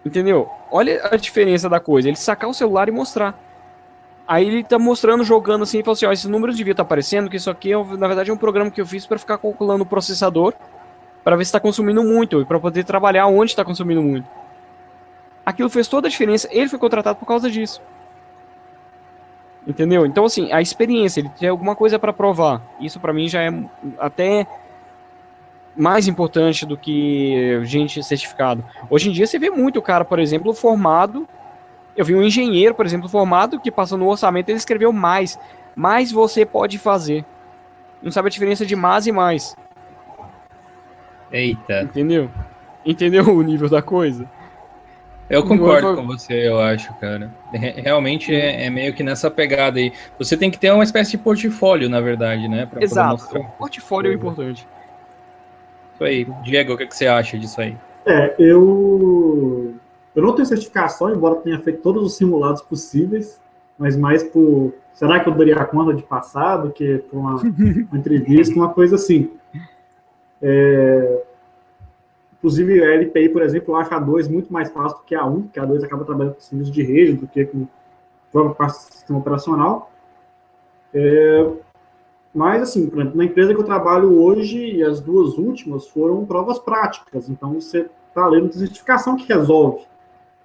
Entendeu? Olha a diferença da coisa, ele sacar o celular e mostrar. Aí ele tá mostrando, jogando assim, e fala assim, ó, esses números deviam estar aparecendo, que isso aqui, na verdade, é um programa que eu fiz para ficar calculando o processador, para ver se está consumindo muito, e para poder trabalhar onde está consumindo muito. Aquilo fez toda a diferença, ele foi contratado por causa disso. Entendeu? Então, assim, a experiência, ele tem alguma coisa para provar. Isso para mim já é até mais importante do que gente certificado. Hoje em dia você vê muito cara, por exemplo, formado. Eu vi um engenheiro, por exemplo, formado, que passou no orçamento, ele escreveu mais. Mais você pode fazer. Não sabe a diferença de mais e mais. Eita. Entendeu? Entendeu o nível da coisa? Eu concordo com você, eu acho, cara. Realmente é meio que nessa pegada aí. Você tem que ter uma espécie de portfólio, na verdade, né? Pra Exato. poder mostrar. O portfólio é importante. Isso aí. Diego, o que você acha disso aí? Eu não tenho certificação, embora tenha feito todos os simulados possíveis, mas mais por... Será que eu daria conta de passar do que por uma entrevista, uma coisa assim. Inclusive, a LPI, por exemplo, eu acho a A2 muito mais fácil do que a A1, porque a A2 acaba trabalhando com serviço de rede do que com própria parte do sistema operacional. Mas, assim, por exemplo, na empresa que eu trabalho hoje, e as duas últimas foram provas práticas. Então, você está lendo a certificação que resolve.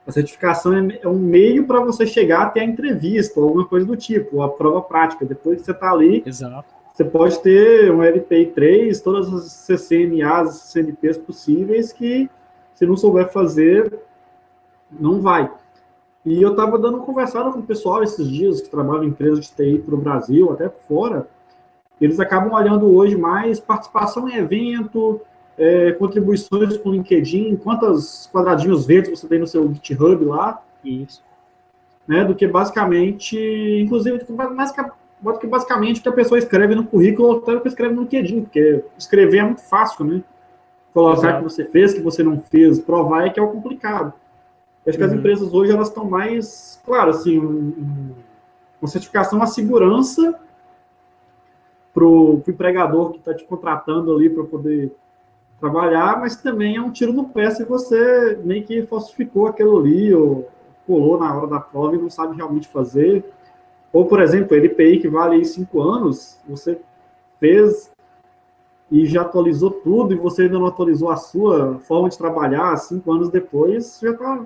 A certificação é um meio para você chegar até a entrevista, ou alguma coisa do tipo, a prova prática. Depois que você está ali, Exato. você pode ter um LPI 3, todas as CCNAs, CNPs possíveis, que se não souber fazer, não vai. E eu estava conversando com o pessoal esses dias que trabalham em empresas de TI para o Brasil, até por fora. Eles acabam olhando hoje mais participação em evento, contribuições com o LinkedIn, quantos quadradinhos verdes você tem no seu GitHub lá. Isso. Né, do que basicamente, inclusive, do que basicamente o que a pessoa escreve no currículo ou até o que escreve no LinkedIn, porque escrever é muito fácil, né? Colocar que você fez, que você não fez, provar é que é o complicado. Eu acho que as empresas hoje, elas estão mais, claro, assim, uma certificação, uma segurança para o empregador que está te contratando ali para poder trabalhar, mas também é um tiro no pé se você meio que falsificou aquilo ali, ou colou na hora da prova e não sabe realmente fazer. Ou, por exemplo, LPI que vale aí 5 anos, você fez e já atualizou tudo e você ainda não atualizou a sua forma de trabalhar 5 anos depois, já está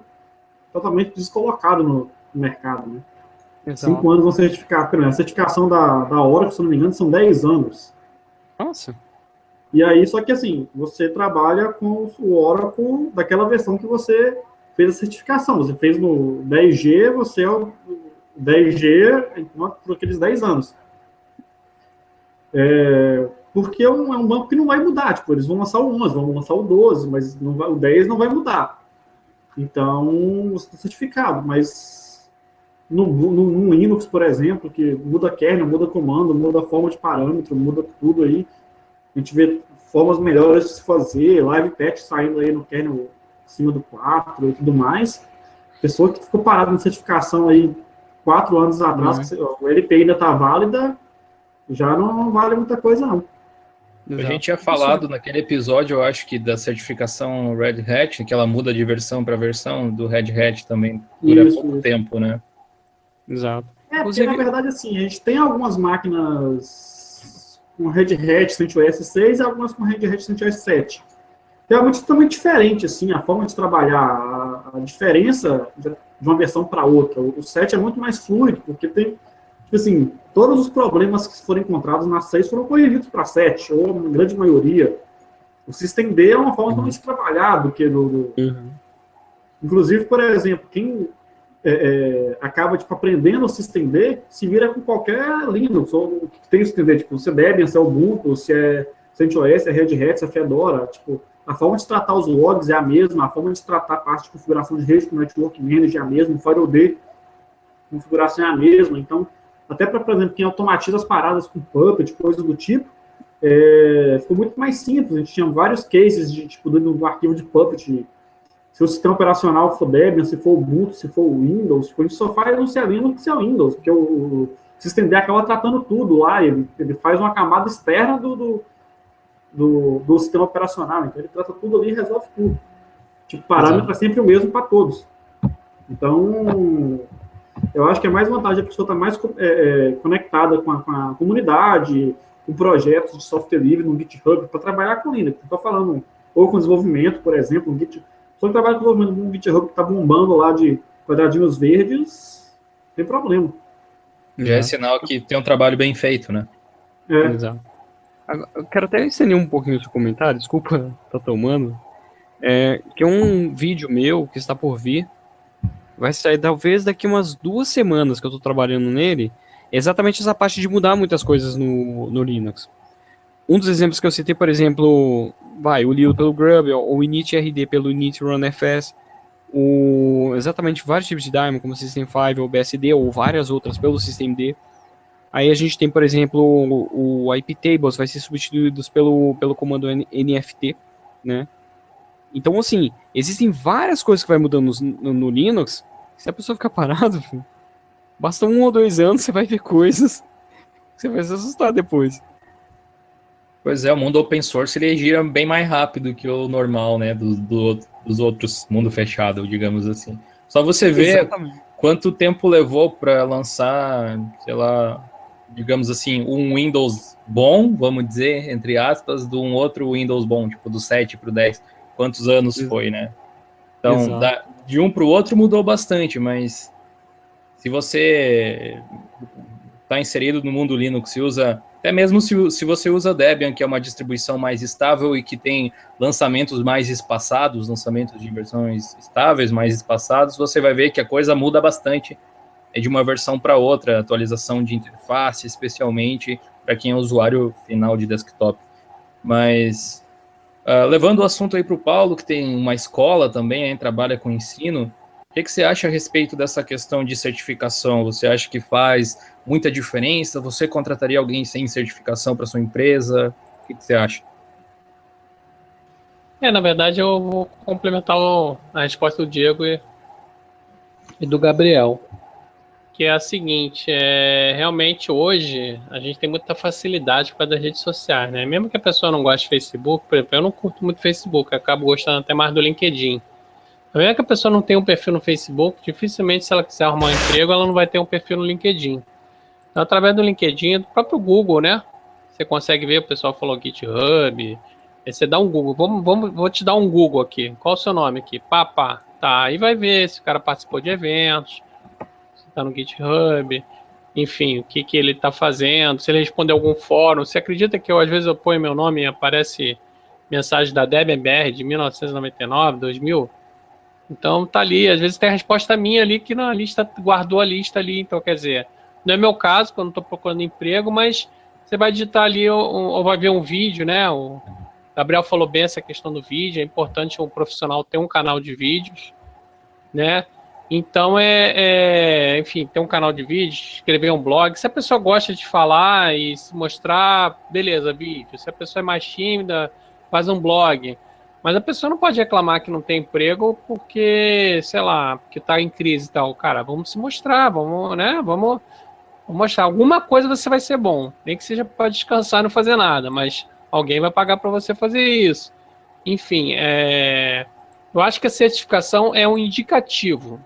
totalmente descolocado no mercado, né? Exato. 5 anos vão certificar. A certificação da Oracle, se não me engano, são 10 anos. Nossa. E aí, só que assim, você trabalha com o Oracle daquela versão que você fez a certificação. Você fez no 10G, você é o 10G por aqueles 10 anos. Porque é um banco que não vai mudar. Tipo, eles vão lançar o 11, vão lançar o 12, mas não vai, o 10 não vai mudar. Então, você está certificado. Mas no Linux, por exemplo, que muda kernel, muda comando, muda forma de parâmetro, muda tudo aí. A gente vê formas melhores de se fazer, live patch saindo aí no kernel acima do 4 e tudo mais. Pessoa que ficou parada na certificação aí 4 anos atrás, o LP ainda está válida, já não vale muita coisa, não. A gente tinha falado naquele episódio, eu acho que da certificação Red Hat, que ela muda de versão para versão do Red Hat também, dura pouco tempo, né? Exato. Porque, na verdade, assim, a gente tem algumas máquinas com Red Hat CentOS 6 e algumas com Red Hat CentOS 7. Realmente totalmente diferente, assim, a forma de trabalhar, a diferença de uma versão para outra. O 7 é muito mais fluido, porque tem, tipo assim, todos os problemas que foram encontrados na 6 foram corrigidos para 7, ou a grande maioria. O System D é uma forma totalmente de trabalhar do que do... Inclusive, por exemplo, quem acaba tipo, aprendendo o System D se vira com qualquer Linux, ou que tem o System D, tipo, se é Debian, se é Ubuntu, se é CentOS, se é Red Hat, se é Fedora, tipo, a forma de tratar os logs é a mesma, a forma de tratar a parte de configuração de rede com Network Manager é a mesma, o FireD, configuração é a mesma. Então, até para, por exemplo, quem automatiza as paradas com Puppet, coisas do tipo, ficou muito mais simples. A gente tinha vários cases de, tipo, do arquivo de Puppet. Se o sistema operacional for Debian, se for Ubuntu, se for Windows, tipo, a gente só faz um CLinux que é o Windows, porque o SystemD acaba tratando tudo lá, ele faz uma camada externa do sistema operacional, então ele trata tudo ali e resolve tudo. Tipo, o parâmetro é sempre o mesmo para todos. Então, eu acho que é mais vantagem a pessoa estar mais conectada com a comunidade, com projetos de software livre no GitHub, para trabalhar com Linux. Estou falando, ou com desenvolvimento, por exemplo, só que trabalha com desenvolvimento no GitHub que está bombando lá de quadradinhos verdes, não tem problema. Já é sinal que tem um trabalho bem feito, né? Exato. Eu quero até estender um pouquinho o seu comentário, desculpa, tá tomando. Que é um vídeo meu que está por vir. Vai sair talvez daqui umas 2 semanas que eu estou trabalhando nele. Exatamente essa parte de mudar muitas coisas no Linux. Um dos exemplos que eu citei, por exemplo, o Lilo pelo Grub, o initRD pelo initrunfs, exatamente vários tipos de daemon, como o System5 ou BSD, ou várias outras pelo systemd. Aí a gente tem, por exemplo, o iptables vai ser substituídos pelo comando nft, né? Então, assim, existem várias coisas que vai mudando no Linux. Se a pessoa ficar parada, basta 1 ou 2 anos, você vai ver coisas que você vai se assustar depois. Pois é, o mundo open source ele gira bem mais rápido que o normal, né, dos outros mundo fechado, digamos assim. Só você ver quanto tempo levou para lançar, sei lá, digamos assim, um Windows bom, vamos dizer, entre aspas, de um outro Windows bom, tipo do 7 para o 10. Quantos anos foi, né? Então, de um para o outro mudou bastante, mas se você está inserido no mundo Linux e usa, até mesmo se você usa Debian, que é uma distribuição mais estável e que tem lançamentos mais espaçados, lançamentos de versões estáveis, mais espaçados, você vai ver que a coisa muda bastante de uma versão para outra, atualização de interface, especialmente para quem é usuário final de desktop. Mas, levando o assunto aí para o Paulo, que tem uma escola também, trabalha com ensino, o que você acha a respeito dessa questão de certificação? Você acha que faz muita diferença? Você contrataria alguém sem certificação para sua empresa? O que você acha? Na verdade, eu vou complementar a resposta do Diego e do Gabriel, que é a seguinte, realmente hoje a gente tem muita facilidade por causa das redes sociais, né? Mesmo que a pessoa não goste de Facebook, por exemplo, eu não curto muito Facebook, eu acabo gostando até mais do LinkedIn. Mesmo que a pessoa não tenha um perfil no Facebook, dificilmente, se ela quiser arrumar um emprego, ela não vai ter um perfil no LinkedIn. Então, através do LinkedIn, do próprio Google, né? Você consegue ver, o pessoal falou GitHub. Aí você dá um Google. Vou te dar um Google aqui. Qual o seu nome aqui? Papá. Tá, aí vai ver se o cara participou de eventos, se está no GitHub, enfim, o que ele está fazendo, se ele respondeu algum fórum. Você acredita que às vezes eu ponho meu nome e aparece mensagem da Debian BR de 1999, 2000? Então tá ali, às vezes tem a resposta minha ali que na lista guardou a lista ali, então quer dizer, não é meu caso, quando eu estou procurando emprego, mas você vai digitar ali ou vai ver um vídeo, né? O Gabriel falou bem essa questão do vídeo, é importante um profissional ter um canal de vídeos, né? Então enfim, ter um canal de vídeos, escrever um blog. Se a pessoa gosta de falar e se mostrar, beleza, vídeo. Se a pessoa é mais tímida, faz um blog. Mas a pessoa não pode reclamar que não tem emprego porque, sei lá, porque está em crise e tal. Cara, vamos se mostrar, vamos, né? Vamos mostrar. Alguma coisa você vai ser bom. Nem que seja para descansar e não fazer nada, mas alguém vai pagar para você fazer isso. Enfim, eu acho que a certificação é um indicativo,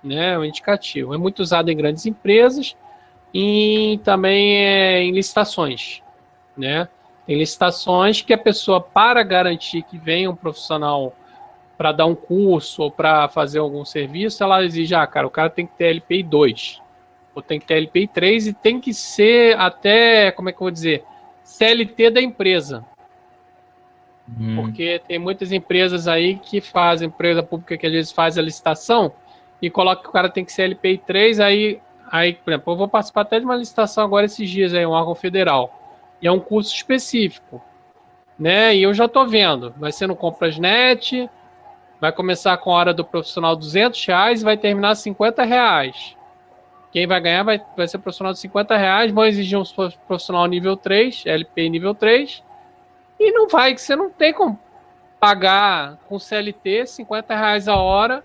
né? Um indicativo. É muito usado em grandes empresas e também em licitações, né? Tem licitações que a pessoa, para garantir que venha um profissional para dar um curso ou para fazer algum serviço, ela exige, cara, o cara tem que ter LPI 2, ou tem que ter LPI 3 e tem que ser até, como é que eu vou dizer, CLT da empresa. Porque tem muitas empresas aí que fazem, empresa pública que às vezes faz a licitação e coloca que o cara tem que ser LPI 3, aí, por exemplo, eu vou participar até de uma licitação agora esses dias aí, um órgão federal. E é um curso específico, né? E eu já estou vendo. Vai ser no Comprasnet, vai começar com a hora do profissional R$200 e vai terminar R$50. Quem vai ganhar vai ser profissional de R$ 50, vão exigir um profissional nível 3, LPI nível 3, e não vai, que você não tem como pagar com CLT R$ 50 a hora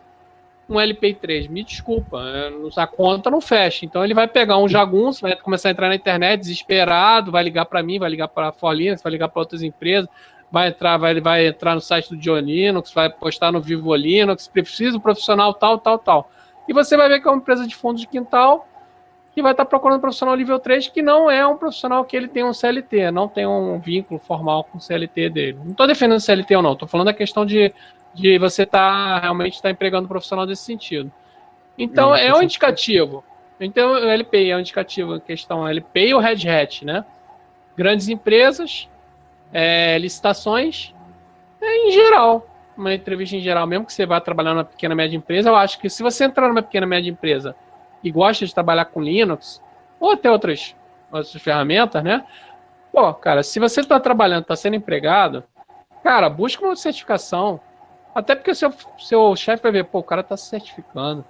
um LPI 3. Me desculpa, a conta não fecha. Então ele vai pegar um jagunço, vai começar a entrar na internet desesperado, vai ligar para mim, vai ligar para a Forlinux, vai ligar para outras empresas, vai entrar no site do Diolinux, vai postar no Vivo Linux, precisa um profissional tal. E você vai ver que é uma empresa de fundo de quintal que vai estar procurando um profissional nível 3 que não é um profissional que ele tem um CLT, não tem um vínculo formal com o CLT dele. Não estou defendendo CLT ou não, estou falando da questão de você realmente estar empregando um profissional desse sentido. Então, é um indicativo. Então, o LPI é um indicativo em questão LPI ou Red Hat, né? Grandes empresas, licitações, em geral. Uma entrevista em geral, mesmo que você vá trabalhar numa pequena média empresa, eu acho que se você entrar numa pequena média empresa e gosta de trabalhar com Linux, ou até outras ferramentas, né? Pô, cara, se você está trabalhando, está sendo empregado, cara, busca uma certificação. Até porque o seu chefe vai ver, pô, o cara está se certificando.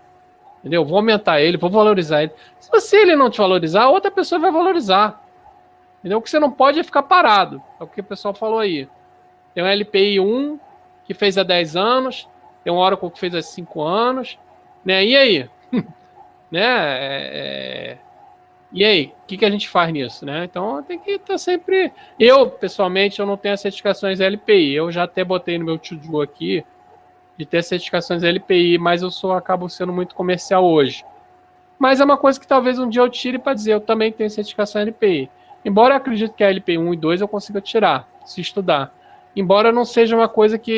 Entendeu? Vou aumentar ele, vou valorizar ele. Se ele não te valorizar, outra pessoa vai valorizar. Entendeu? O que você não pode é ficar parado. É o que o pessoal falou aí. Tem um LPI 1 que fez há 10 anos, tem um Oracle que fez há 5 anos, né? E aí? Né? E aí? O que a gente faz nisso, né? Então tem que estar sempre... Eu, pessoalmente, eu não tenho as certificações LPI. Eu já até botei no meu to-do aqui de ter certificações LPI, mas eu acabo sendo muito comercial hoje. Mas é uma coisa que talvez um dia eu tire para dizer, eu também tenho certificação LPI. Embora eu acredite que a LPI 1 e 2 eu consiga tirar, se estudar. Embora não seja uma coisa que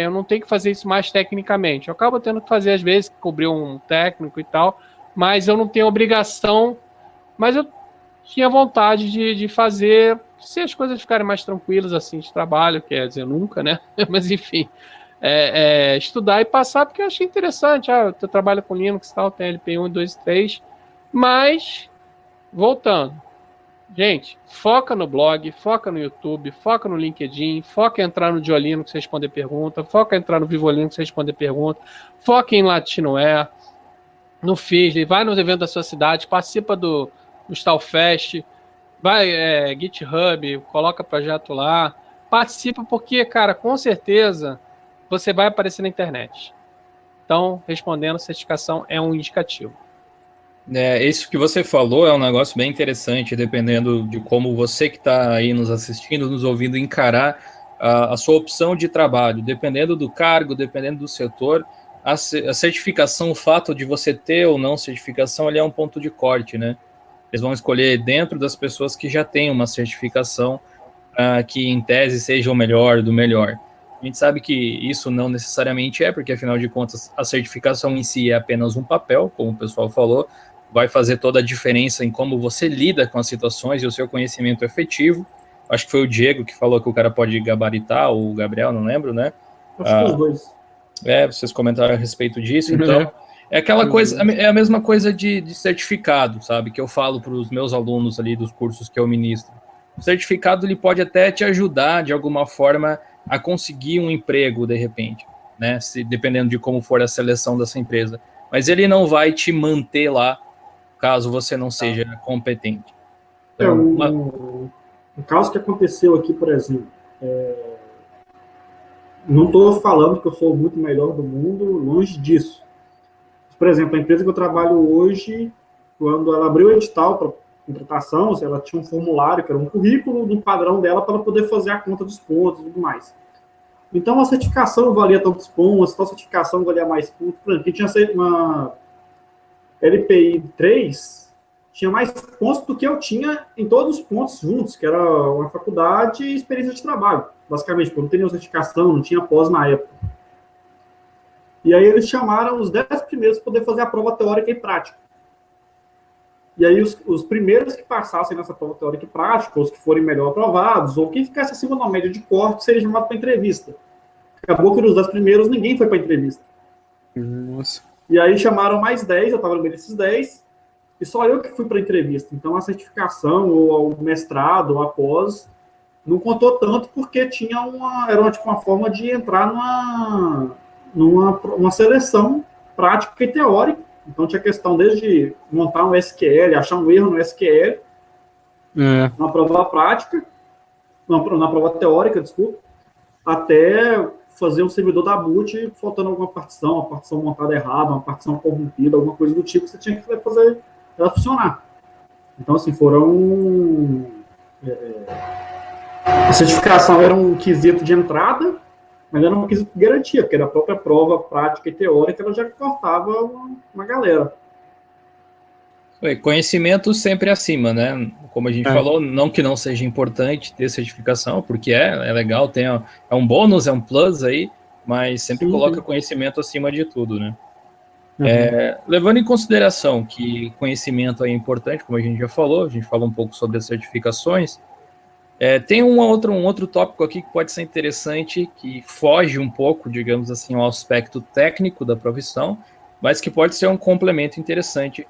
eu não tenho que fazer isso mais tecnicamente. Eu acabo tendo que fazer, às vezes, cobrir um técnico e tal, mas eu não tenho obrigação. Mas eu tinha vontade de fazer, se as coisas ficarem mais tranquilas assim de trabalho, quer dizer, nunca, né? Mas enfim, estudar e passar, porque eu achei interessante. Eu trabalho com Linux e tal, tem LP 1, 2 e 3. Mas, voltando. Gente, foca no blog, foca no YouTube, foca no LinkedIn, foca em entrar no Diolinux responder pergunta, foca em entrar no Vivo Linux responder pergunta, foca em Latinoware, no Fizzly, vai nos eventos da sua cidade, participa do Stalfest, vai GitHub, coloca projeto lá, participa porque, cara, com certeza você vai aparecer na internet. Então, respondendo, certificação é um indicativo. Isso que você falou é um negócio bem interessante, dependendo de como você que está aí nos assistindo, nos ouvindo, encarar a sua opção de trabalho. Dependendo do cargo, dependendo do setor, a certificação, o fato de você ter ou não certificação, ele é um ponto de corte, né? Eles vão escolher dentro das pessoas que já têm uma certificação que, em tese, seja o melhor do melhor. A gente sabe que isso não necessariamente porque, afinal de contas, a certificação em si é apenas um papel, como o pessoal falou, vai fazer toda a diferença em como você lida com as situações e o seu conhecimento efetivo. Acho que foi o Diego que falou que o cara pode gabaritar, ou o Gabriel, não lembro, né? Acho que os dois. Vocês comentaram a respeito disso, então... É aquela coisa, é a mesma coisa de certificado, sabe? Que eu falo para os meus alunos ali dos cursos que eu ministro. O certificado, ele pode até te ajudar, de alguma forma, a conseguir um emprego, de repente, né? Dependendo de como for a seleção dessa empresa. Mas ele não vai te manter lá, caso você não seja competente. Então, um caso que aconteceu aqui, por exemplo, não estou falando que eu sou muito melhor do mundo, longe disso. Por exemplo, a empresa que eu trabalho hoje, quando ela abriu o edital para contratação, ela tinha um formulário, que era um currículo do padrão dela para ela poder fazer a conta dos pontos e tudo mais. Então, a certificação valia tantos pontos, a certificação valia mais pontos. Por exemplo, tinha uma LPI 3, tinha mais pontos do que eu tinha em todos os pontos juntos, que era uma faculdade e experiência de trabalho, basicamente, porque eu não tinha certificação, não tinha pós na época. E aí eles chamaram os 10 primeiros para poder fazer a prova teórica e prática. E aí os primeiros que passassem nessa prova teórica e prática, os que forem melhor aprovados, ou quem ficasse acima da média de corte, seria chamado para entrevista. Acabou que nos 10 primeiros ninguém foi para entrevista. Nossa. E aí chamaram mais 10, eu estava no meio desses 10, e só eu que fui para entrevista. Então a certificação, ou o mestrado, ou a pós, não contou tanto porque era uma forma de entrar numa seleção prática e teórica Então tinha questão desde montar um SQL, achar um erro no SQL, na prova prática, na prova teórica, desculpa, até fazer um servidor da boot faltando alguma partição, uma partição montada errada, uma partição corrompida, alguma coisa do tipo, que você tinha que fazer ela funcionar. Então, assim, a certificação era um quesito de entrada, mas era um quesito de garantia, porque era a própria prova prática e teórica, ela já cortava uma galera. Conhecimento sempre acima, né? Como a gente falou, não que não seja importante ter certificação, porque é legal, é um bônus, é um plus aí, mas sempre coloca conhecimento acima de tudo, né? Levando em consideração que conhecimento é importante, como a gente já falou, a gente falou um pouco sobre as certificações, tem um outro tópico aqui que pode ser interessante, que foge um pouco, digamos assim, ao aspecto técnico da profissão, mas que pode ser um complemento interessante,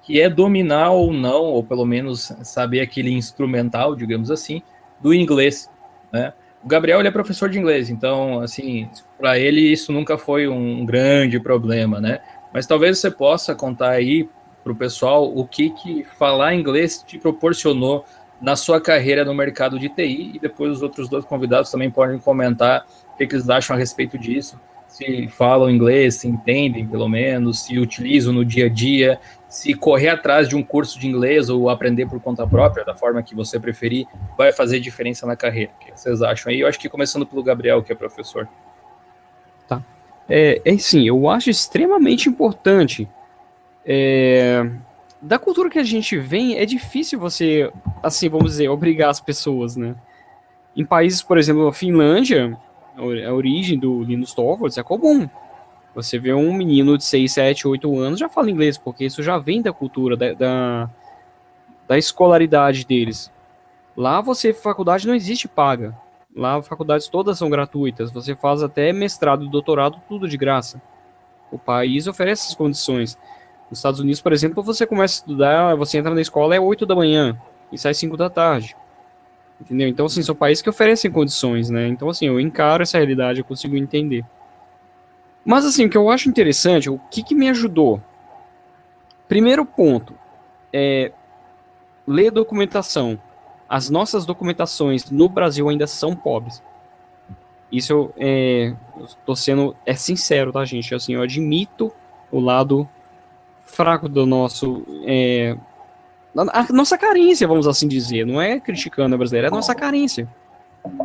que é dominar ou não, ou pelo menos saber aquele instrumental, digamos assim, do inglês, né? O Gabriel, ele é professor de inglês, então, assim, para ele isso nunca foi um grande problema, né? Mas talvez você possa contar aí para o pessoal o que falar inglês te proporcionou na sua carreira no mercado de TI, e depois os outros dois convidados também podem comentar o que eles acham a respeito disso, se falam inglês, se entendem pelo menos, se utilizam no dia a dia, se correr atrás de um curso de inglês ou aprender por conta própria, da forma que você preferir, vai fazer diferença na carreira. O que vocês acham aí? Eu acho que começando pelo Gabriel, que é professor. Tá. Sim, eu acho extremamente importante. Da cultura que a gente vem, é difícil você, assim, vamos dizer, obrigar as pessoas, né? Em países, por exemplo, a Finlândia, a origem do Linus Torvalds é comum. Você vê um menino de 6, 7, 8 anos já fala inglês, porque isso já vem da cultura, da escolaridade deles. Lá faculdade não existe paga. Lá faculdades todas são gratuitas. Você faz até mestrado e doutorado, tudo de graça. O país oferece essas condições. Nos Estados Unidos, por exemplo, você começa a estudar, você entra na escola 8 da manhã e sai 5 da tarde. Entendeu? Então, assim, são países que oferecem condições, né? Então, assim, eu encaro essa realidade, eu consigo entender. Mas, assim, o que eu acho interessante, o que me ajudou? Primeiro ponto, ler documentação. As nossas documentações no Brasil ainda são pobres. Isso eu tô sendo sincero, tá, gente? Assim, eu admito o lado fraco do nosso... a nossa carência, vamos assim dizer. Não é criticando a brasileira, é a nossa carência.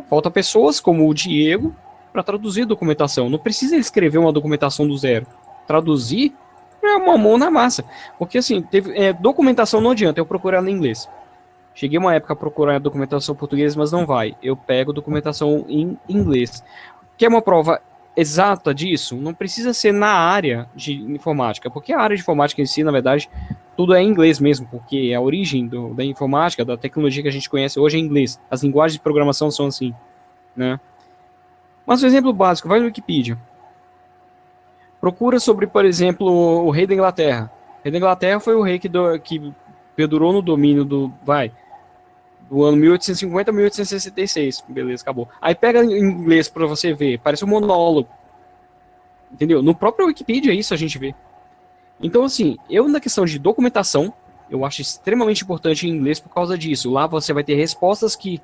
Falta pessoas como o Diego para traduzir documentação. Não precisa escrever uma documentação do zero. Traduzir é uma mão na massa. Porque, assim, documentação não adianta, eu procuro ela em inglês. Cheguei uma época a procurar a documentação portuguesa, mas não vai. Eu pego documentação em inglês. Quer uma prova exata disso? Não precisa ser na área de informática, porque a área de informática em si, na verdade, tudo é em inglês mesmo, porque a origem da informática, da tecnologia que a gente conhece hoje é em inglês. As linguagens de programação são assim, né? Mas um exemplo básico, vai no Wikipedia. Procura sobre, por exemplo, o rei da Inglaterra. O rei da Inglaterra foi o rei que perdurou no domínio do ano 1850 a 1866. Beleza, acabou. Aí pega em inglês para você ver, parece um monólogo. Entendeu? No próprio Wikipedia isso a gente vê. Então, assim, na questão de documentação, eu acho extremamente importante em inglês por causa disso. Lá você vai ter respostas que,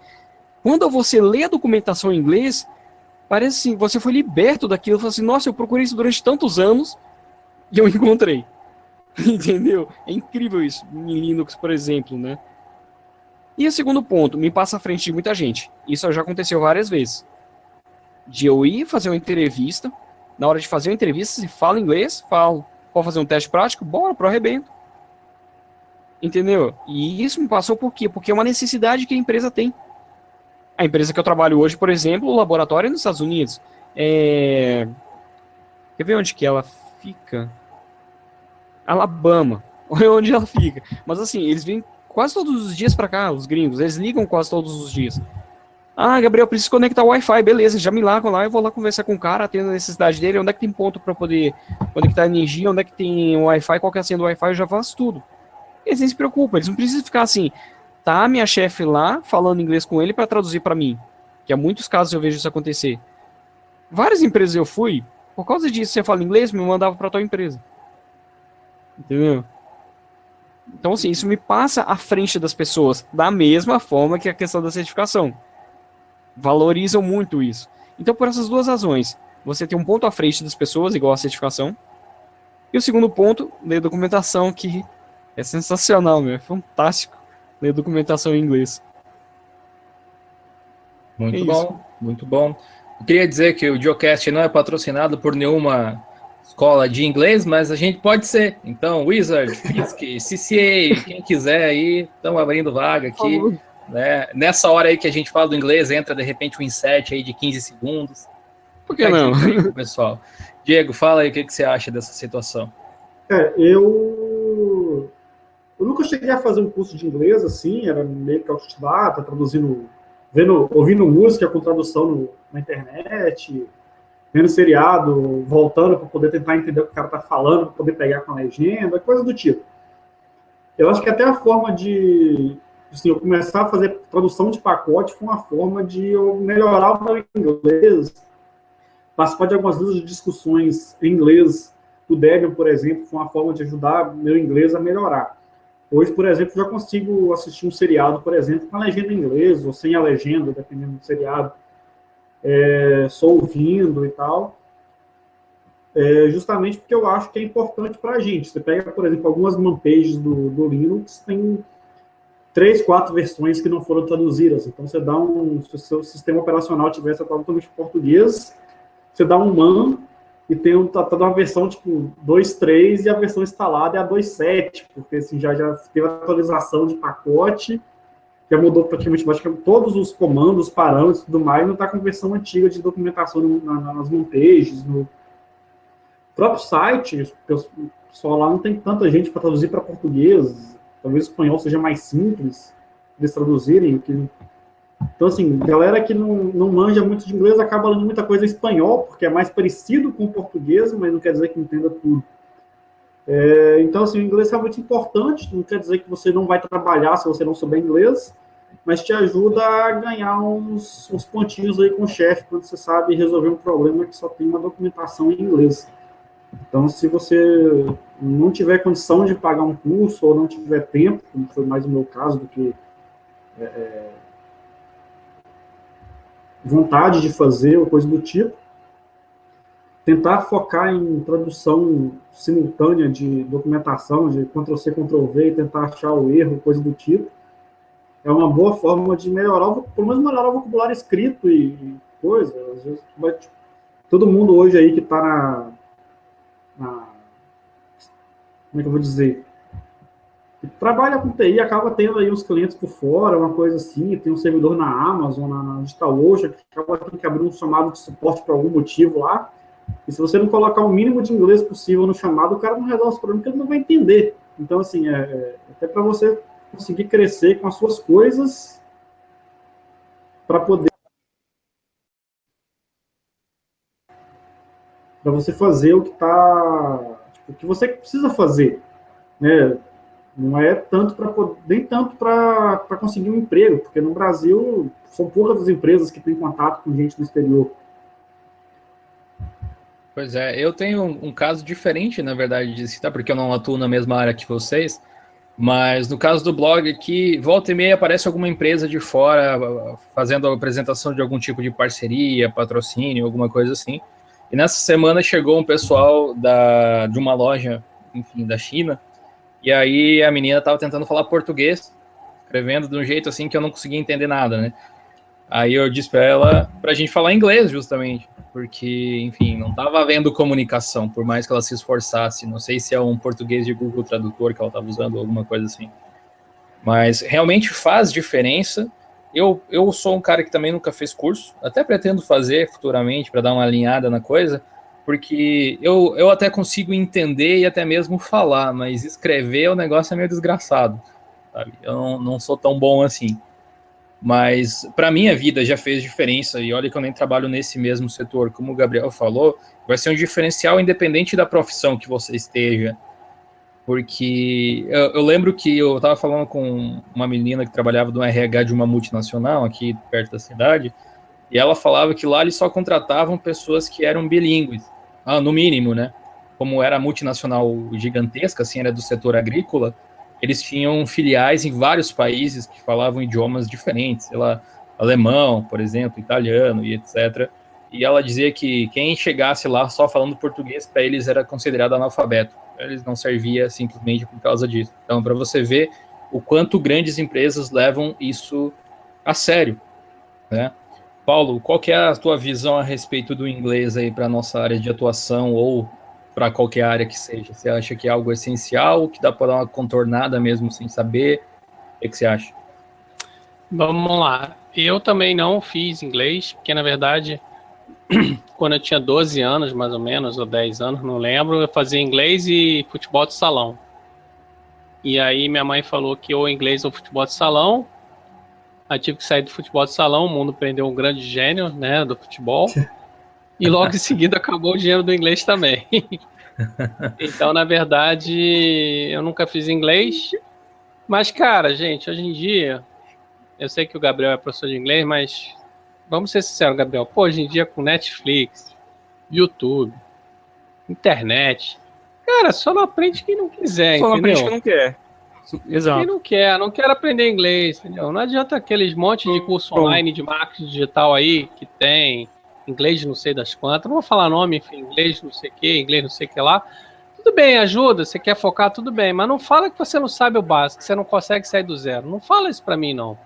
quando você lê a documentação em inglês, parece assim, você foi liberto daquilo, fala assim, nossa, eu procurei isso durante tantos anos e eu encontrei. Entendeu? É incrível isso, em Linux, por exemplo, né? E o segundo ponto, me passa à frente de muita gente. Isso já aconteceu várias vezes. De eu ir fazer uma entrevista, na hora de fazer uma entrevista, se fala inglês, falo. Pode fazer um teste prático? Bora, pro arrebento. Entendeu? E isso me passou por quê? Porque é uma necessidade que a empresa tem. A empresa que eu trabalho hoje, por exemplo, o laboratório é nos Estados Unidos. Quer ver onde que ela fica? Alabama. Olha onde ela fica. Mas assim, eles vêm quase todos os dias para cá, os gringos. Eles ligam quase todos os dias. Ah, Gabriel, preciso conectar o Wi-Fi. Beleza, já me largam lá, eu vou lá conversar com o cara, atendo a necessidade dele, onde é que tem ponto para poder conectar energia, onde é que tem Wi-Fi, qual que é a senha do Wi-Fi, eu já faço tudo. Eles nem se preocupam, eles não precisam ficar assim, tá minha chefe lá, falando inglês com ele para traduzir para mim. Que há muitos casos eu vejo isso acontecer. Várias empresas eu fui, por causa disso, você fala inglês, me mandava para tua empresa. Entendeu? Então, assim, isso me passa à frente das pessoas, da mesma forma que a questão da certificação. Valorizam muito isso. Então, por essas duas razões, você tem um ponto à frente das pessoas, igual a certificação. E o segundo ponto, ler documentação, que é sensacional, meu, é fantástico ler documentação em inglês. Muito bom, muito bom. Eu queria dizer que o Geocast não é patrocinado por nenhuma escola de inglês, mas a gente pode ser. Então, Wizard, Fisk, CCA, quem quiser aí, estamos abrindo vaga aqui. Né? Nessa hora aí que a gente fala do inglês, entra de repente um inset aí de 15 segundos. Por que não? Aí, pessoal. Diego, fala aí o que você acha dessa situação. Eu nunca cheguei a fazer um curso de inglês assim, era meio que autodidata, traduzindo, ouvindo música com tradução na internet, vendo seriado, voltando para poder tentar entender o que o cara está falando, para poder pegar com a legenda, coisa do tipo. Eu acho que até a forma de assim, eu começar a fazer tradução de pacote foi uma forma de eu melhorar o meu inglês, participar de algumas vezes de discussões em inglês do Debian, por exemplo, foi uma forma de ajudar meu inglês a melhorar. Hoje, por exemplo, já consigo assistir um seriado, por exemplo, com a legenda em inglês, ou sem a legenda, dependendo do seriado, só ouvindo e tal, justamente porque eu acho que é importante para a gente. Você pega, por exemplo, algumas manpages do Linux, tem 3, 4 versões que não foram traduzidas. Então, você dá se o seu sistema operacional tivesse totalmente em português, você dá um man e tem uma versão tipo 2.3 e a versão instalada é a 2.7, porque assim, já teve atualização de pacote, já mudou praticamente todos os comandos, parâmetros e tudo mais, não está com versão antiga de documentação nas montagens, no próprio site, o pessoal lá não tem tanta gente para traduzir para português, talvez o espanhol seja mais simples eles traduzirem. Então, assim, galera que não manja muito de inglês acaba lendo muita coisa em espanhol, porque é mais parecido com o português, mas não quer dizer que entenda tudo. Então, assim, o inglês é muito importante, não quer dizer que você não vai trabalhar se você não souber inglês, mas te ajuda a ganhar uns pontinhos aí com o chefe, quando você sabe resolver um problema que só tem uma documentação em inglês. Então, se você não tiver condição de pagar um curso ou não tiver tempo, como foi mais o meu caso do que vontade de fazer ou coisa do tipo, tentar focar em tradução simultânea de documentação, de Ctrl+C, Ctrl+V, e tentar achar o erro, coisa do tipo, é uma boa forma de melhorar, pelo menos melhorar o vocabulário escrito e coisa. Às vezes, todo mundo hoje aí que está como é que eu vou dizer? Que trabalha com TI, acaba tendo aí uns clientes por fora, uma coisa assim, tem um servidor na Amazon, na DigitalOcean, que acaba tendo que abrir um chamado de suporte por algum motivo lá, e se você não colocar o mínimo de inglês possível no chamado, o cara não resolve os problemas, porque ele não vai entender. Então, assim, até para você conseguir crescer com as suas coisas, para poder para você fazer o que o que você precisa fazer, né? Não é tanto nem tanto para conseguir um emprego, porque no Brasil são poucas as empresas que têm contato com gente do exterior. Pois é, eu tenho um caso diferente, na verdade, de citar, porque eu não atuo na mesma área que vocês, mas no caso do blog aqui, volta e meia aparece alguma empresa de fora fazendo a apresentação de algum tipo de parceria, patrocínio, alguma coisa assim. E nessa semana chegou um pessoal de uma loja, enfim, da China, e aí a menina estava tentando falar português, escrevendo de um jeito assim que eu não conseguia entender nada, né? Aí eu disse para ela para a gente falar inglês, justamente, porque, enfim, não estava havendo comunicação, por mais que ela se esforçasse. Não sei se é um português de Google Tradutor que ela estava usando, ou alguma coisa assim. Mas realmente faz diferença. Eu sou um cara que também nunca fez curso, até pretendo fazer futuramente para dar uma alinhada na coisa, porque eu até consigo entender e até mesmo falar, mas escrever o negócio é meio desgraçado, sabe? Eu não sou tão bom assim. Mas para minha vida já fez diferença, e olha que eu nem trabalho nesse mesmo setor, como o Gabriel falou, vai ser um diferencial independente da profissão que você esteja, porque eu lembro que eu estava falando com uma menina que trabalhava no RH de uma multinacional aqui perto da cidade, e ela falava que lá eles só contratavam pessoas que eram bilíngues, no mínimo, né? como era multinacional gigantesca, assim, era do setor agrícola, eles tinham filiais em vários países que falavam idiomas diferentes, sei lá, alemão, por exemplo, italiano e etc. E ela dizia que quem chegasse lá só falando português, para eles era considerado analfabeto. Eles não servia simplesmente por causa disso. Então, para você ver o quanto grandes empresas levam isso a sério, né? Paulo, qual que é a tua visão a respeito do inglês aí para a nossa área de atuação ou para qualquer área que seja? Você acha que é algo essencial, que dá para dar uma contornada mesmo sem saber? O que você acha? Vamos lá. Eu também não fiz inglês, porque na verdade, quando eu tinha 12 anos, mais ou menos, ou 10 anos, não lembro, eu fazia inglês e futebol de salão. E aí minha mãe falou que ou inglês ou futebol de salão. Aí tive que sair do futebol de salão, o mundo prendeu um grande gênio, né, do futebol. E logo em seguida acabou o dinheiro do inglês também. Então, na verdade, eu nunca fiz inglês. Mas, cara, gente, hoje em dia, eu sei que o Gabriel é professor de inglês, mas vamos ser sinceros, Gabriel. Pô, hoje em dia com Netflix, YouTube, internet, cara, só não aprende quem não quiser, Só não entendeu? aprende que não quer. Exato. Quem não quer aprender inglês, entendeu? Não adianta aqueles monte de curso online de marketing digital aí que tem inglês não sei das quantas, não vou falar nome, enfim, inglês não sei o que, inglês não sei o que lá. Tudo bem, ajuda, você quer focar, tudo bem, mas não fala que você não sabe o básico, que você não consegue sair do zero. Não fala isso pra mim, não.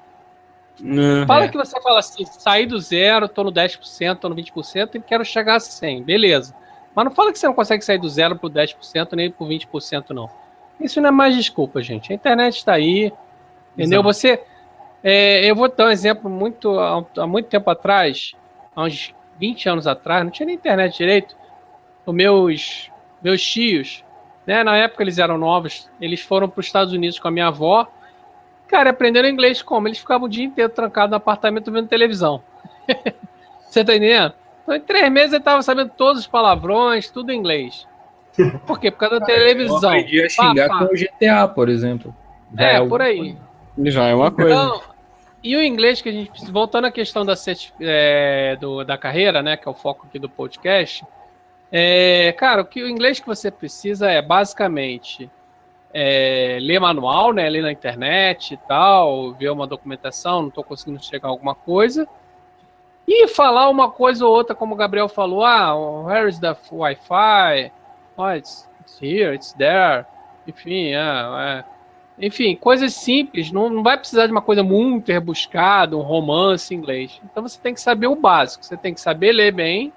Fala que você fala assim, saí do zero, tô no 10%, tô no 20% e quero chegar a 100%, beleza. Mas não fala que você não consegue sair do zero pro 10%, nem pro 20%, não. Isso não é mais desculpa, gente. A internet está aí, entendeu? Você, eu vou dar um exemplo há muito tempo atrás, há uns 20 anos atrás, não tinha nem internet direito. Os meus tios, né, na época eles eram novos, eles foram para os Estados Unidos com a minha avó. Cara, aprenderam inglês como? Eles ficavam o dia inteiro trancados no apartamento vendo televisão. Você tá entendendo? Então, em 3 meses ele estava sabendo todos os palavrões, tudo em inglês. Por quê? Por causa da televisão. Eu aprendi a xingar com o GTA, por exemplo. Por aí. Já é uma coisa. Então, e o inglês que a gente precisa, voltando à questão da carreira, né, que é o foco aqui do podcast, cara, o inglês que você precisa é basicamente ler manual, né, ler na internet e tal, ver uma documentação, não estou conseguindo chegar a alguma coisa, e falar uma coisa ou outra, como o Gabriel falou, where is the Wi-Fi? Oh, it's here, it's there. Enfim, enfim, coisas simples, não vai precisar de uma coisa muito rebuscada, um romance em inglês. Então você tem que saber o básico, você tem que saber ler bem,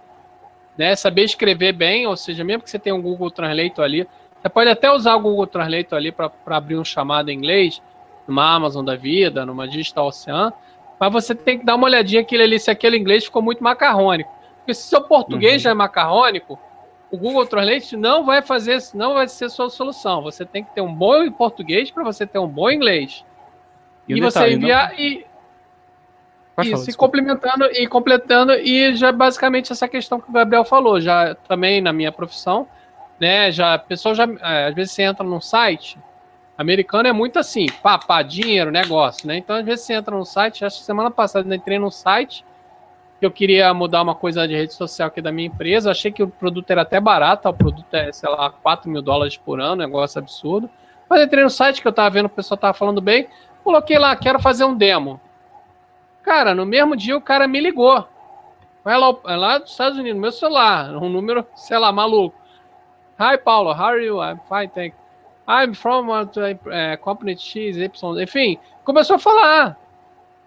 né, saber escrever bem, ou seja, mesmo que você tenha um Google Translate ali, você pode até usar o Google Translate ali para abrir um chamado em inglês, numa Amazon da vida, numa Digital Ocean, mas você tem que dar uma olhadinha se aquele inglês ficou muito macarrônico. Porque se seu português já é macarrônico, o Google Translate não vai ser sua solução. Você tem que ter um bom português para você ter um bom inglês. E você enviar completando, e já basicamente essa questão que o Gabriel falou, já também na minha profissão, né, a pessoa às vezes você entra num site, americano é muito assim, dinheiro, negócio, né, então às vezes você entra num site, acho que semana passada eu entrei num site, que eu queria mudar uma coisa de rede social aqui da minha empresa, achei que o produto era até barato, o produto é, sei lá, $4.000 por ano, negócio absurdo, mas entrei no site que eu tava vendo, o pessoal tava falando bem, coloquei lá, quero fazer um demo. Cara, no mesmo dia o cara me ligou. Lá dos Estados Unidos, no meu celular, um número, sei lá, maluco. Hi, Paulo, how are you? I'm fine, thank you. I'm from company X, Y, enfim, começou a falar.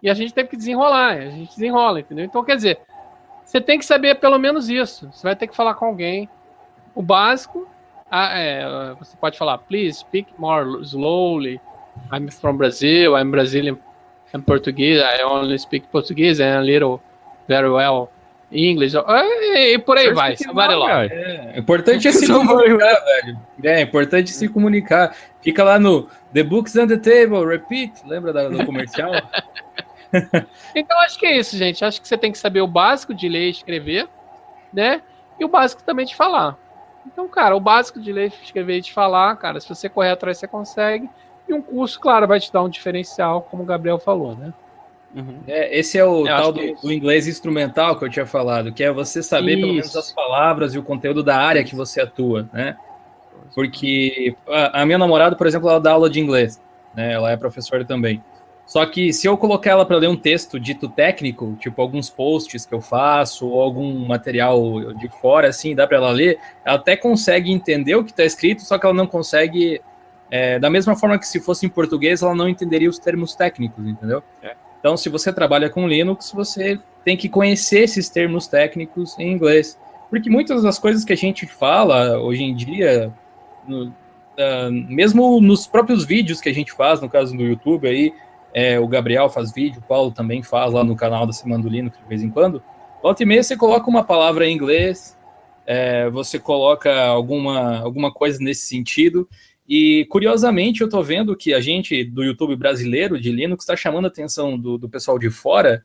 E a gente teve que desenrolar, a gente desenrola, entendeu? Então, quer dizer, você tem que saber pelo menos isso. Você vai ter que falar com alguém. O básico, você pode falar, please speak more slowly. I'm from Brazil, I'm Brazilian. I'm Portuguese, I only speak Portuguese and a little, very well English. E por aí vai. É importante se comunicar, velho. É importante se comunicar. Fica lá no The Books on the Table, repeat. Lembra do comercial? Então, acho que é isso, gente. Acho que você tem que saber o básico de ler e escrever, né? E o básico também de falar. Então, cara, o básico de ler, escrever e de falar, cara, se você correr atrás, você consegue. E um curso, claro, vai te dar um diferencial, como o Gabriel falou, né? Esse é o Eu tal acho que é do inglês instrumental que eu tinha falado, que é você saber pelo menos isso. as palavras e o conteúdo da área que você atua, né? Porque a minha namorada, por exemplo, ela dá aula de inglês, né? Ela é professora também. Só que se eu colocar ela para ler um texto dito técnico, tipo alguns posts que eu faço, ou algum material de fora, assim, dá para ela ler, ela até consegue entender o que está escrito, só que ela não consegue, da mesma forma que se fosse em português, ela não entenderia os termos técnicos, entendeu? Então, se você trabalha com Linux, você tem que conhecer esses termos técnicos em inglês. Porque muitas das coisas que a gente fala hoje em dia, mesmo nos próprios vídeos que a gente faz, no caso do YouTube, aí, o Gabriel faz vídeo, o Paulo também faz lá no canal da Semana do Linux de vez em quando. Volta e meia você coloca uma palavra em inglês, você coloca alguma coisa nesse sentido. E, curiosamente, eu tô vendo que a gente, do YouTube brasileiro, de Linux, está chamando a atenção do pessoal de fora,